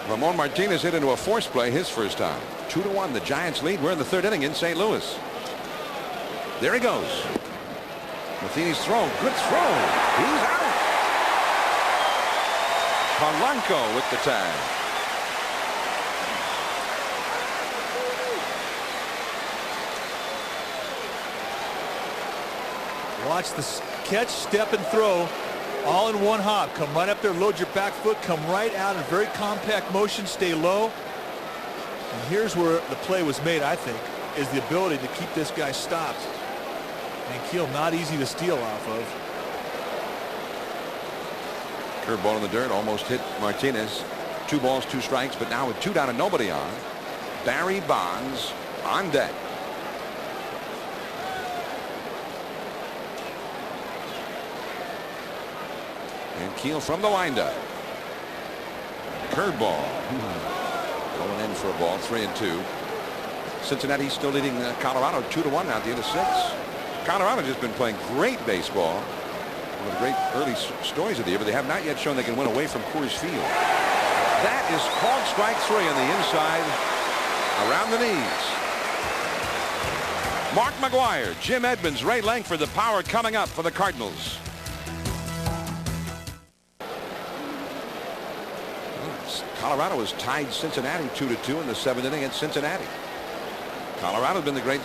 S1: Ramon Martinez hit into a force play his first time. 2-1, the Giants lead. We're in the 3rd inning in St. Louis. There he goes. Matheny's throw. Good throw. He's out. Polanco with the tag.
S2: Watch the catch, step, and throw all in one hop. Come right up there, load your back foot, come right out in very compact motion, stay low. And here's where the play was made, I think, is the ability to keep this guy stopped. Ankiel not easy to steal off of.
S1: Curveball in the dirt, almost hit Martinez. 2 balls, 2 strikes, but now with 2 down and nobody on, Barry Bonds on deck. Ankiel from the windup. Curveball. Going in for a ball, 3-2. Cincinnati still leading Colorado 2-1 now at the end of 6. Colorado just been playing great baseball. One of the great early stories of the year, but they have not yet shown they can win away from Coors Field. That is called strike 3 on the inside, around the knees. Mark McGwire, Jim Edmonds, Ray Langford, the power coming up for the Cardinals. Colorado has tied Cincinnati 2-2 in the 7th inning at Cincinnati. Colorado has been the great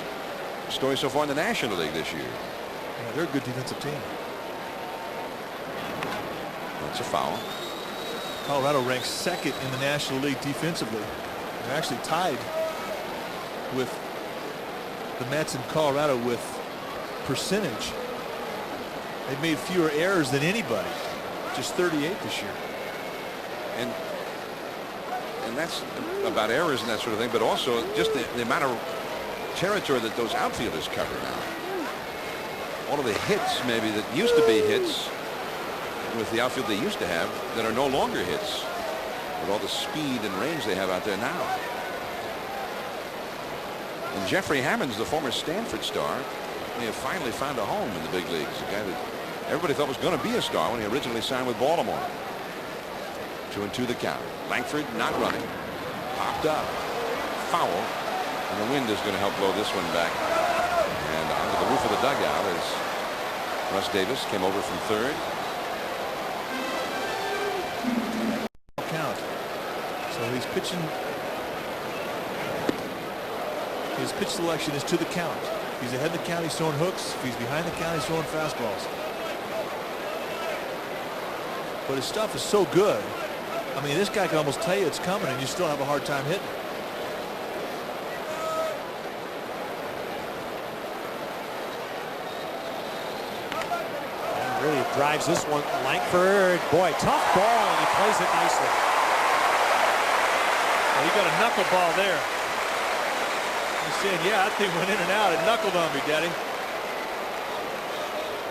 S1: story so far in the National League this year.
S2: Yeah, they're a good defensive team.
S1: That's a foul.
S2: Colorado ranks 2nd in the National League defensively. They're actually tied with the Mets in Colorado with percentage. They've made fewer errors than anybody, just 38 this year.
S1: And that's about errors and that sort of thing, but also just the amount of territory that those outfielders cover now. All of the hits maybe that used to be hits with the outfield they used to have that are no longer hits with all the speed and range they have out there now. And Jeffrey Hammonds, the former Stanford star, may have finally found a home in the big leagues. A guy that everybody thought was going to be a star when he originally signed with Baltimore. 2-2 the count. Langford not running. Popped up. Foul. And the wind is going to help blow this one back. And onto the roof of the dugout as Russ Davis came over from third.
S2: Count. So he's pitching. His pitch selection is to the count. If he's ahead of the count, he's throwing hooks. If he's behind the count, he's throwing fastballs. But his stuff is so good. I mean, this guy can almost tell you it's coming, and you still have a hard time hitting.
S3: And really drives this one. Langford, boy, tough ball, and he plays it nicely.
S2: Well, you got a knuckleball there. He's saying, yeah, that thing went in and out. It knuckled on me, Daddy.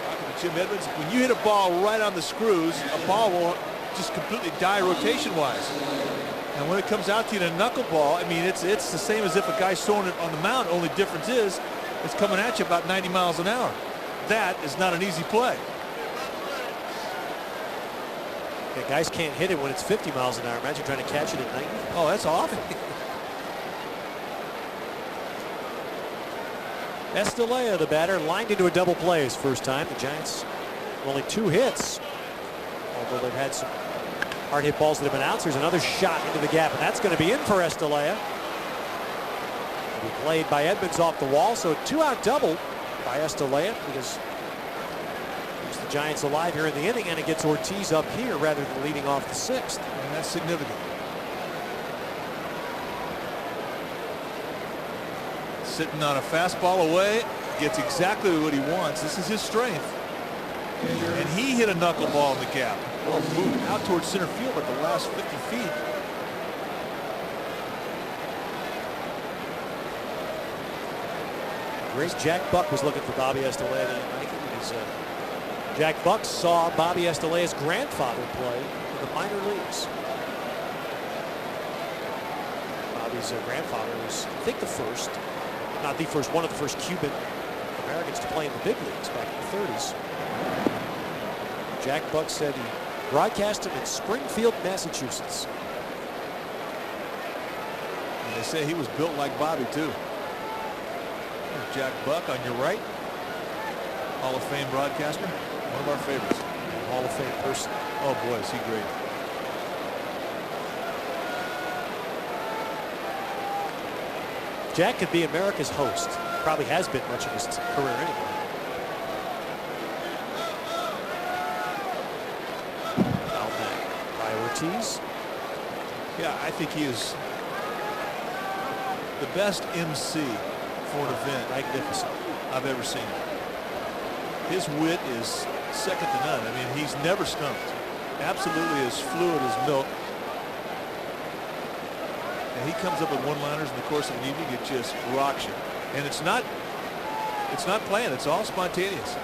S2: Talking to Jim Edmonds, when you hit a ball right on the screws, a ball will just completely die rotation-wise. And when it comes out to you in a knuckleball, I mean, it's the same as if a guy's throwing it on the mound. Only difference is it's coming at you about 90 miles an hour. That is not an easy play.
S3: Yeah, guys can't hit it when it's 50 miles an hour. Imagine trying to catch it at 90.
S2: Oh, that's awful.
S3: Estalella, the batter, lined into a double play his first time. The Giants only 2 hits. Although they've had some hard hit balls that have been out. So there's another shot into the gap, and that's going to be in for Estalella. He played by Edmonds off the wall, so a 2-out double by Estalella because keeps the Giants alive here in the inning, and it gets Ortiz up here rather than leading off the 6th.
S2: And that's significant. Sitting on a fastball away, gets exactly what he wants. This is his strength. And he hit a knuckleball in the gap. Well, moved out towards center field at the last 50 feet.
S3: Great. Jack Buck was looking for Bobby Estalella tonight. Jack Buck saw Bobby Estalella's grandfather play in the minor leagues. Bobby's grandfather was, I think, the first, not the first, one of the first Cuban Americans to play in the big leagues back in the 30s. Jack Buck said he broadcast him in Springfield, Massachusetts.
S2: And they say he was built like Bobby, too. There's Jack Buck on your right. Hall of Fame broadcaster. One of our favorites.
S3: Hall of Fame person.
S2: Oh, boy, is he great.
S3: Jack could be America's host. Probably has been much of his career anyway. Foul back by Ortiz.
S2: Yeah, I think he is the best MC for an event
S3: Magnificent.
S2: I've ever seen. His wit is second to none. I mean, he's never stumped. Absolutely as fluid as milk. And he comes up with one-liners in the course of an evening. It just rocks you. And it's not planned. It's all spontaneous.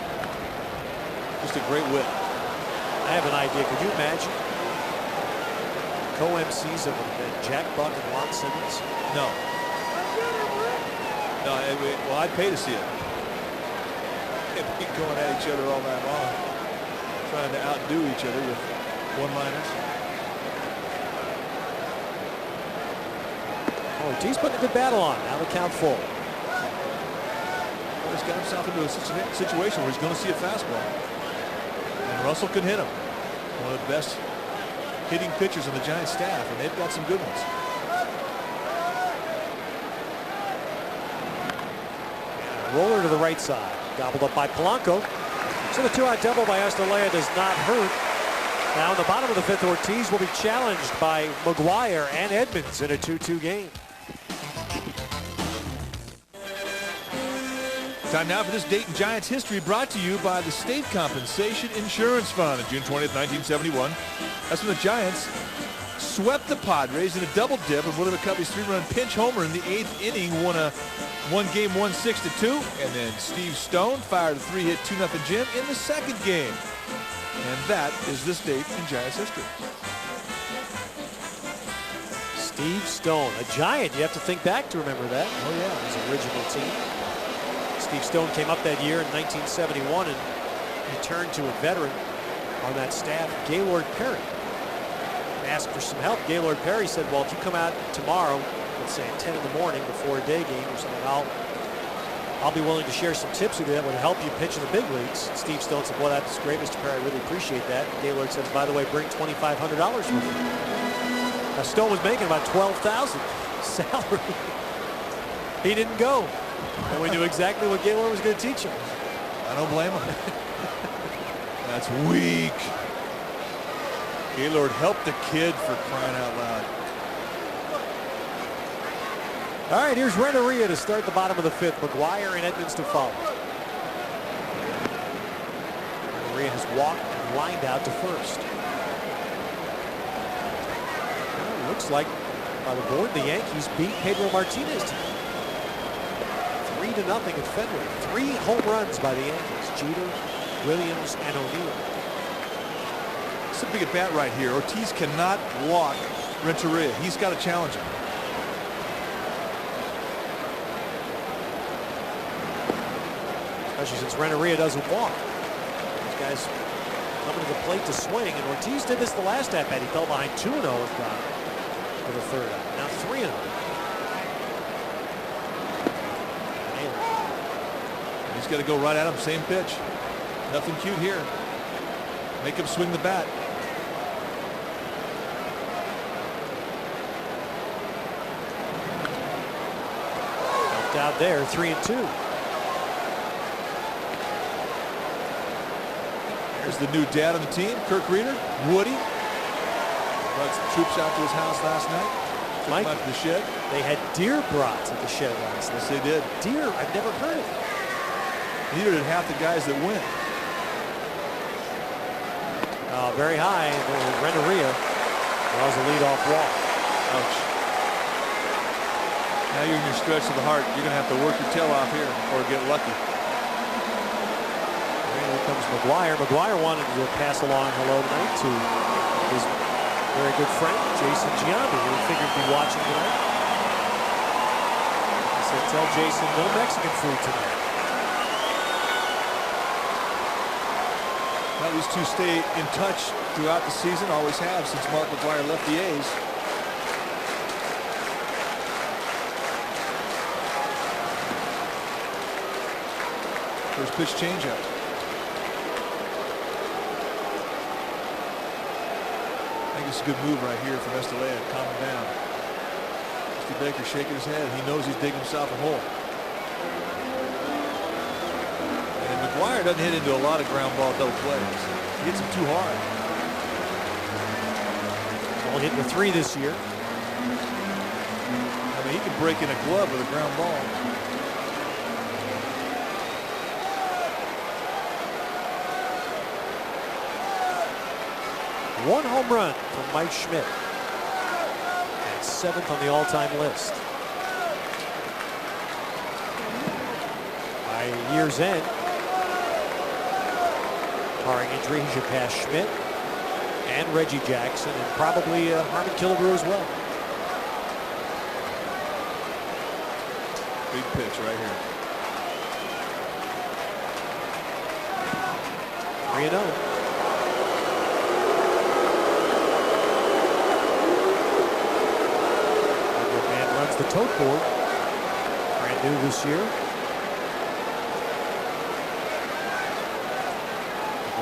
S2: Just a great wit.
S3: I have an idea. Could you imagine co-MCs of an event, Jack Buck and Lon Simmons?
S2: No. No, well, I'd pay to see it. If we keep going at each other all night long, trying to outdo each other with one-liners.
S3: Ortiz putting a good battle on. Now the count full.
S2: Well, he's got himself into a situation where he's going to see a fastball. And Russell could hit him. One of the best hitting pitchers on the Giants staff, and they've got some good ones.
S3: Roller to the right side. Gobbled up by Polanco. So the 2-out double by Estrella does not hurt. Now in the bottom of the 5th, Ortiz will be challenged by McGuire and Edmonds in a 2-2 game.
S2: Time now for this date in Giants history, brought to you by the State Compensation Insurance Fund. On June 20th, 1971, that's when the Giants swept the Padres in a double dip, and Willie McCovey's 3-run pinch homer in the 8th inning won game 1 6-2, and then Steve Stone fired a 3-hit 2-0 gem in the 2nd game. And that is this date in Giants history.
S3: Steve Stone, a Giant. You have to think back to remember that.
S2: Oh yeah,
S3: his original team. Steve Stone came up that year in 1971 and returned to a veteran on that staff, Gaylord Perry. Asked for some help. Gaylord Perry said, well, if you come out tomorrow, let's say at 10 in the morning before a day game or something, I'll be willing to share some tips with you that would help you pitch in the big leagues. Steve Stone said, well, that's great, Mr. Perry. I really appreciate that. And Gaylord said, by the way, bring $2,500 with you. Now, Stone was making about $12,000 salary. He didn't go. And we knew exactly what Gaylord was going to teach him.
S2: I don't blame him. That's weak. Gaylord helped the kid, for crying out loud.
S3: All right, here's Renteria to start the bottom of the 5th. McGuire and Edmonds to follow. Renteria has walked and lined out to first. Well, it looks like by the board, the Yankees beat Pedro Martinez tonight. 3-0 at Fenway. 3 home runs by the Yankees. Jeter, Williams, and O'Neill.
S2: It's a big at bat right here. Ortiz cannot walk Renteria. He's got to challenge him.
S3: Especially since Renteria doesn't walk. These guys coming to the plate to swing, and Ortiz did this the last at bat. He fell behind 2-0 and got for the 3rd out. Now 3-0.
S2: He's got to go right at him, same pitch. Nothing cute here. Make him swing the bat.
S3: Helped out there, 3-2.
S2: There's the new dad on the team, Kirk Reeder, Woody. Brought some troops out to his house last night. Took
S3: Mike,
S2: him out to the shed.
S3: They had deer brats at the shed last night.
S2: Yes, they did.
S3: Deer, I've never heard of.
S2: Neither did half the guys that win.
S3: Very high. Renteria was a leadoff walk.
S2: Ouch. Now you're in your stretch of the heart. You're going to have to work your tail off here or get lucky.
S3: Here comes McGuire. McGuire wanted to pass along hello tonight to his very good friend, Jason Giambi, who we figured would be watching tonight. He said, tell Jason no Mexican food tonight.
S2: Well, these two stay in touch throughout the season, always have since Mark McGuire left the A's. First pitch changeup. I think it's a good move right here from Estrella. Calm him down. Mr. Baker shaking his head. He knows he's digging himself a hole. McGuire doesn't hit into a lot of ground ball double plays. He hits them too hard.
S3: Only hitting the 3 this year.
S2: I mean, he can break in a glove with a ground ball.
S3: One home run from Mike Schmidt. And 7th on the all-time list. By year's end, barring injury, he should pass Schmidt and Reggie Jackson and probably Harmon Killebrew as well.
S2: Big pitch right here.
S3: 3-0. Man runs the tote board. Brand new this year.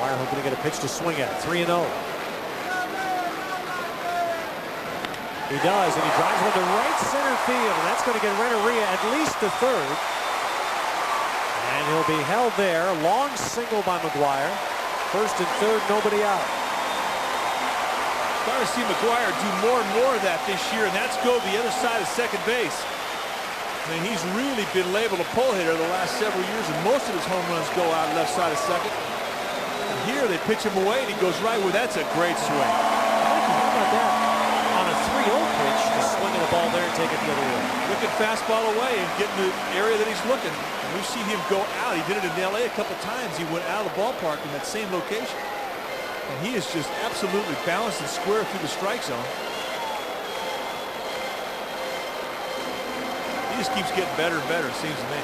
S3: McGuire hoping to get a pitch to swing at. 3-0. He does, and he drives one to right center field, and that's going to get Renteria at least to third. And he'll be held there. Long single by McGuire. First and third, nobody out.
S2: Starting to see McGuire do more and more of that this year, and that's go to the other side of second base. I mean, he's really been labeled a pull hitter the last several years, and most of his home runs go out left side of second. And here they pitch him away, and he goes right where. That's a great swing.
S3: How about that? On a 3-0 pitch, just swinging the ball there and taking it the other way.
S2: Looking fastball away and getting the area that he's looking. And we've seen him go out. He did it in L.A. a couple times. He went out of the ballpark in that same location. And he is just absolutely balanced and square through the strike zone. He just keeps getting better and better, it seems to me.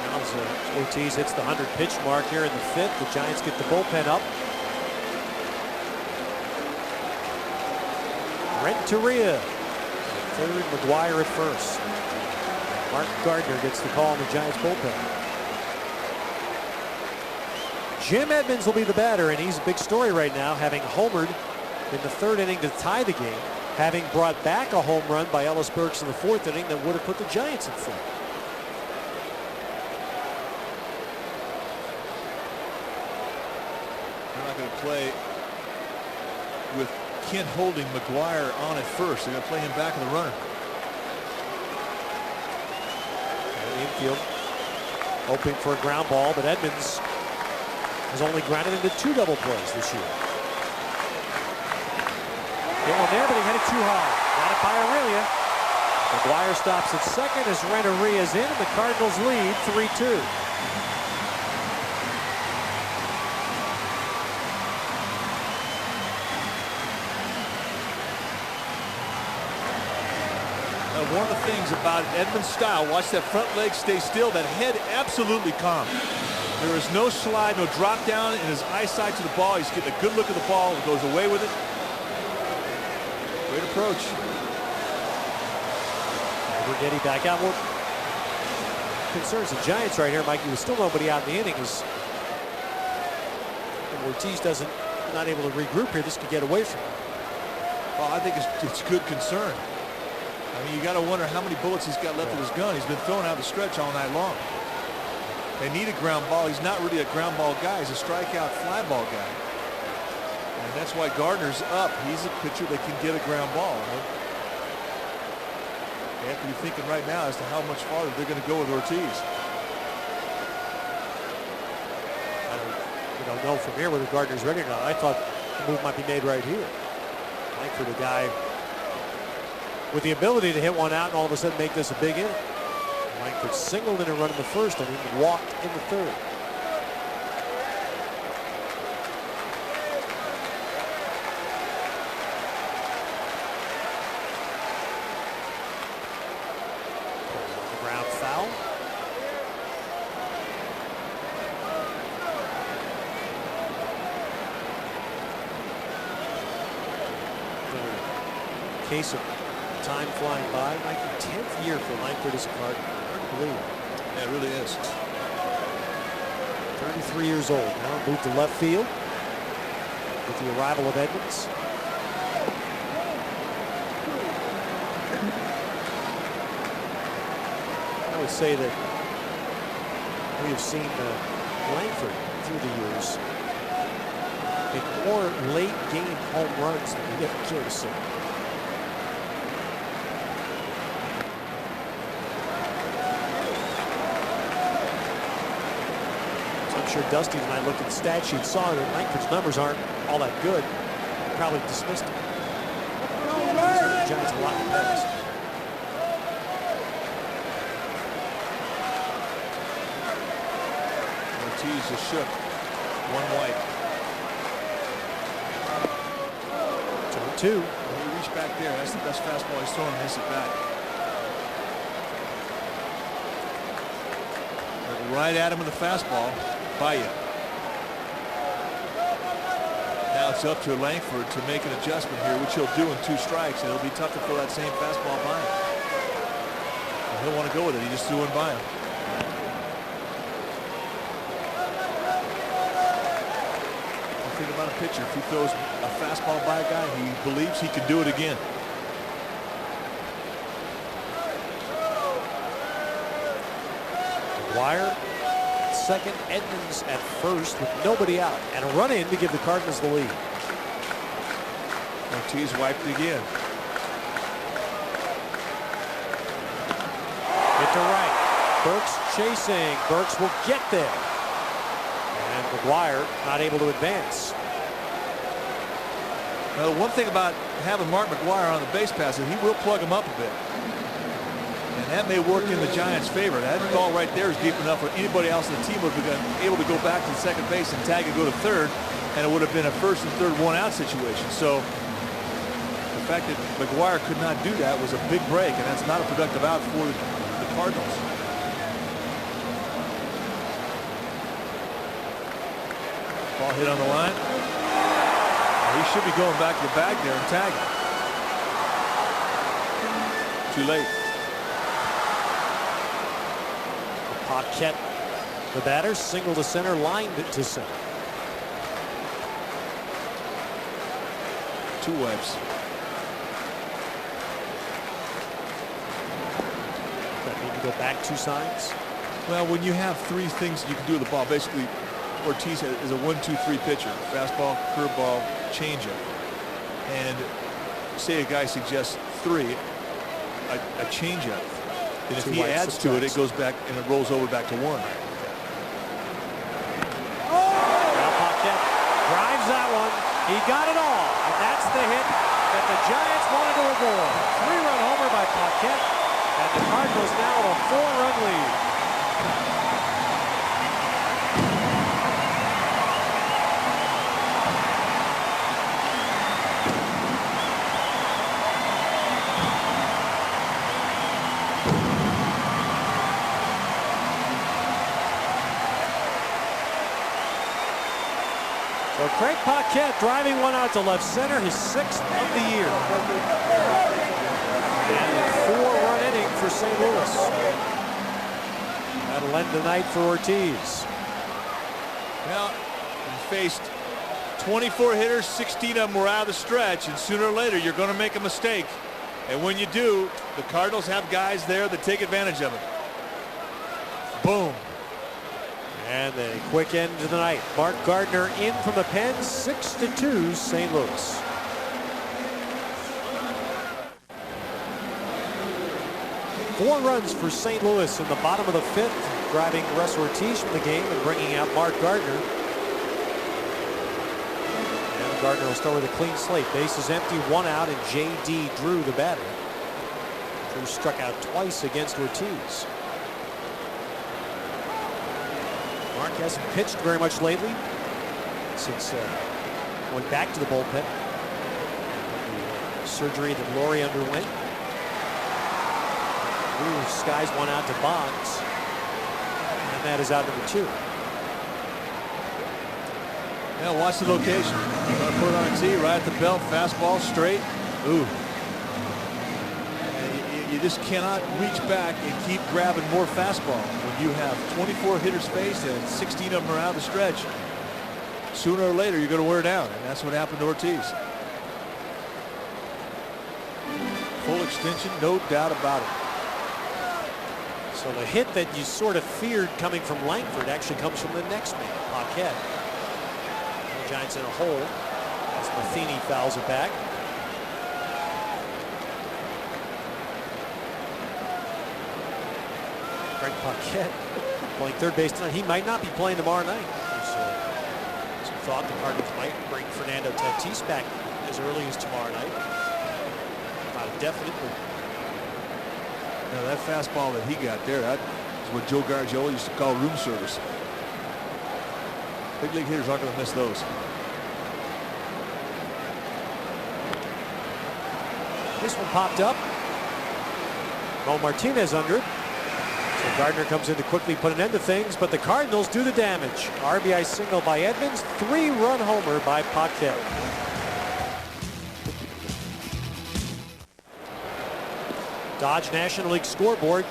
S3: Now as Ortiz hits the 100-pitch mark here in the 5th, the Giants get the bullpen up. Renteria third, McGuire at first. Mark Gardner gets the call in the Giants bullpen. Jim Edmonds will be the batter, and he's a big story right now, having homered in the 3rd inning to tie the game, having brought back a home run by Ellis Burks in the 4th inning that would have put the Giants in front.
S2: They're not going to play with Kent holding McGuire on at first. They're going to play him back in the runner.
S3: Infield hoping for a ground ball, but Edmonds has only grounded into 2 double plays this year. Hit one there, but he hit it too high. Got it by Aurelia. McGuire stops at second as Renteria's in, and the Cardinals lead 3-2.
S2: One of the things about Edmonds' style, watch that front leg stay still, that head absolutely calm. There is no slide, no drop down in his eyesight to the ball. He's getting a good look at the ball, goes away with it. Great approach.
S3: Getty back out. What concerns the Giants right here, Mikey, with still nobody out in the inning, is if Ortiz not able to regroup here, this could get away from him.
S2: Well, I think it's good concern. I mean, you got to wonder how many bullets he's got left in his gun. He's been throwing out the stretch all night long. They need a ground ball. He's not really a ground ball guy. He's a strikeout fly ball guy. And that's why Gardner's up. He's a pitcher that can get a ground ball. They have to be thinking right now as to how much farther they're going to go with Ortiz.
S3: We don't know from here whether Gardner's ready or not. I thought the move might be made right here. Langford, a guy with the ability to hit one out and all of a sudden make this a big inning. Langford singled in a run in the 1st and even walked in the 3rd. The ground foul. The case of time flying by. Like the 10th year for Langford as a Cardinal. Unbelievable.
S2: Yeah, it really is.
S3: 33 years old now. Moved to left field with the arrival of Edmonds. I would say that we have seen Langford through the years make more late game home runs than we ever care to see. I'm sure Dusty and I looked at the stat sheet, saw that Langford's numbers aren't all that good. Probably dismissed him. The Giants a lot in the past.
S2: Ortiz is shook. One white.
S3: 2-2.
S2: When you reach back there, that's the best fastball he's throwing. Miss it back. Right at him with the fastball. By you. Now it's up to Langford to make an adjustment here, which he'll do in 2 strikes, and it'll be tough to throw that same fastball by him. And he'll want to go with it. He just threw one by him. thing about a pitcher. If he throws a fastball by a guy, he believes he can do it again.
S3: Dwyer at second, Edmonds at first with nobody out, and a run in to give the Cardinals the lead.
S2: Ortiz wiped it again.
S3: Hit to right. Burks chasing. Burks will get there. And McGuire not able to advance.
S2: Now, one thing about having Mark McGuire on the base pass is he will plug him up a bit. And that may work in the Giants' favor. That ball right there is deep enough where anybody else on the team would have been able to go back to the second base and tag and go to third, and it would have been a first and third one-out situation. So the fact that McGuire could not do that was a big break, and that's not a productive out for the Cardinals. Ball hit on the line. He should be going back to the bag there and tagging. Too late.
S3: Paquette, the batter, single to center, lined to center.
S2: Two wipes.
S3: That need to go back 2 signs.
S2: Well, when you have 3 things you can do with the ball, basically Ortiz is a 1-2-3 pitcher: fastball, curveball, changeup. And say a guy suggests 3, a changeup. And if he adds to it, it goes back and it rolls over back to 1.
S3: Now Paquette drives that one. He got it all, and that's the hit that the Giants wanted to avoid. 3-run homer by Paquette, and the Cardinals now have a 4-run lead. So Craig Paquette driving one out to left center, his 6th of the year. And a 4-run inning for St. Louis. That'll end the night for Ortiz.
S2: Well, he faced 24 hitters, 16 of them were out of the stretch, and sooner or later you're going to make a mistake. And when you do, the Cardinals have guys there that take advantage of it. Boom.
S3: And a quick end to the night. Mark Gardner in from the pen, 6-2 St. Louis. Four runs for St. Louis in the bottom of the 5th, driving Russ Ortiz from the game and bringing out Mark Gardner. And Gardner will start with a clean slate. Bases empty, 1 out, and J.D. Drew, the batter. Drew struck out twice against Ortiz. Mark hasn't pitched very much lately since went back to the bullpen. The surgery that Laurie underwent. Drew skies one out to Bonds, and that is out number 2.
S2: Now watch the location. Put it on a tee right at the belt, fastball straight. Ooh. You just cannot reach back and keep grabbing more fastball when you have 24 hitters faced and 16 of them are out of the stretch. Sooner or later, you're going to wear down, and that's what happened to Ortiz. Full extension, no doubt about it.
S3: So the hit that you sort of feared coming from Langford actually comes from the next man, Paquette. The Giants in a hole as Matheny fouls it back. Craig Paquette playing third base tonight. He might not be playing tomorrow night. There's some thought the Cardinals might bring Fernando Tatis back as early as tomorrow night. Not a definite, but
S2: now that fastball that he got there, that is what Joe Gargiulo used to call room service. Big league hitters aren't going to miss those.
S3: This one popped up. Mo Martinez under it. So Gardner comes in to quickly put an end to things, but the Cardinals do the damage. RBI single by Edmonds, 3-run homer by Paquette. Dodge National League scoreboard.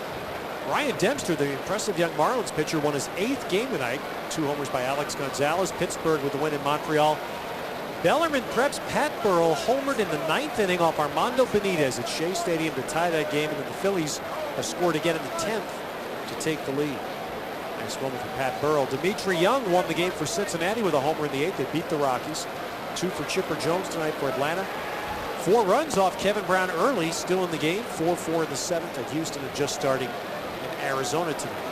S3: Ryan Dempster, the impressive young Marlins pitcher, won his 8th game tonight. 2 homers by Alex Gonzalez. Pittsburgh with the win in Montreal. Bellarmine preps Pat Burrell homered in the 9th inning off Armando Benitez at Shea Stadium to tie that game, and then the Phillies have scored again in the 10th to take the lead. Nice moment for Pat Burrell. Dimitri Young won the game for Cincinnati with a homer in the 8th. They beat the Rockies. 2 for Chipper Jones tonight for Atlanta. 4 runs off Kevin Brown early, still in the game. 4-4 in the 7th at Houston, and just starting in Arizona tonight.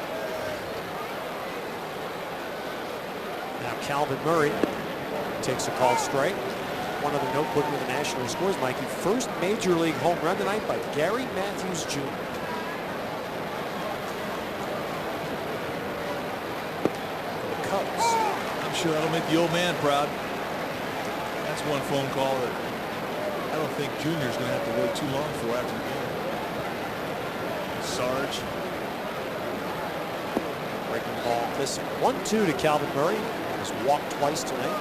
S3: Now Calvin Murray takes a called strike. One other note, putting in the national scores, Mikey. First major league home run tonight by Gary Matthews Jr. For the Cubs.
S2: I'm sure that'll make the old man proud. That's one phone call that I don't think Junior's going to have to wait too long for after the game. Sarge.
S3: Breaking ball missing. 1-2 to Calvin Murray. He's walked twice tonight.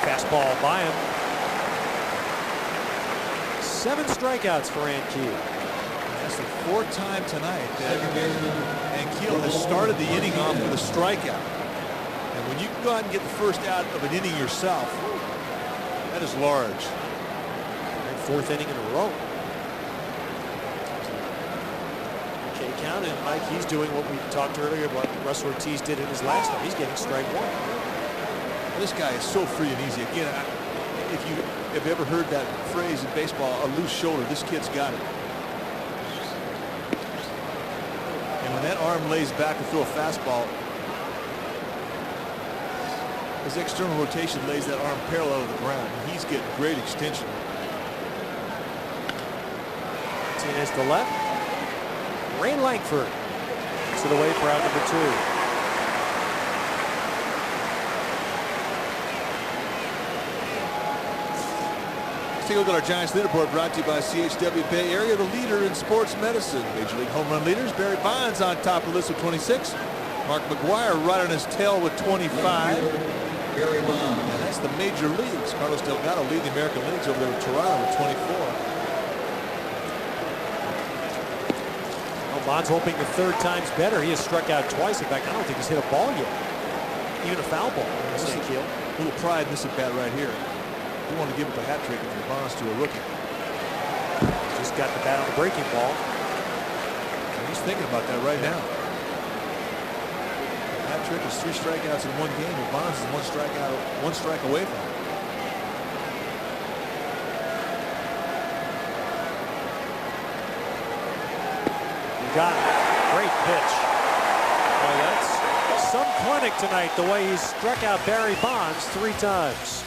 S3: Fastball by him. 7 strikeouts for Ankiel.
S2: That's the 4th time tonight that Ankiel has started the inning off with a strikeout. And when you can go out and get the first out of an inning yourself, that is large.
S3: 4th inning in a row. K count, and Mike, he's doing what we talked earlier about Russ Ortiz did in his last time. He's getting strike 1.
S2: This guy is so free and easy. Again, if you have ever heard that phrase in baseball, a loose shoulder, this kid's got it. And when that arm lays back to throw a fastball, his external rotation lays that arm parallel to the ground. He's getting great extension.
S3: Martinez to left. Ray Langford to the way for out number 2.
S2: Take a look at our Giants leaderboard, brought to you by CHW Bay Area, the leader in sports medicine. Major League home run leaders, Barry Bonds on top of the list with 26. Mark McGwire right on his tail with 25. And that's the major leagues. Carlos Delgado leading the American Leagues over there with Toronto with 24.
S3: Well, Bonds hoping the 3rd time's better. He has struck out twice. In fact, I don't think he's hit a ball yet. Even a foul ball.
S2: A little pride in this at bat right here. You want to give up a hat trick if you're Bonds to a rookie.
S3: Just got the bat on the breaking ball.
S2: And he's thinking about that right now. The hat trick is 3 strikeouts in 1 game, and Bonds is 1 strike away from it.
S3: You got it. Great pitch. Well, that's some clinic tonight, the way he's struck out Barry Bonds 3 times.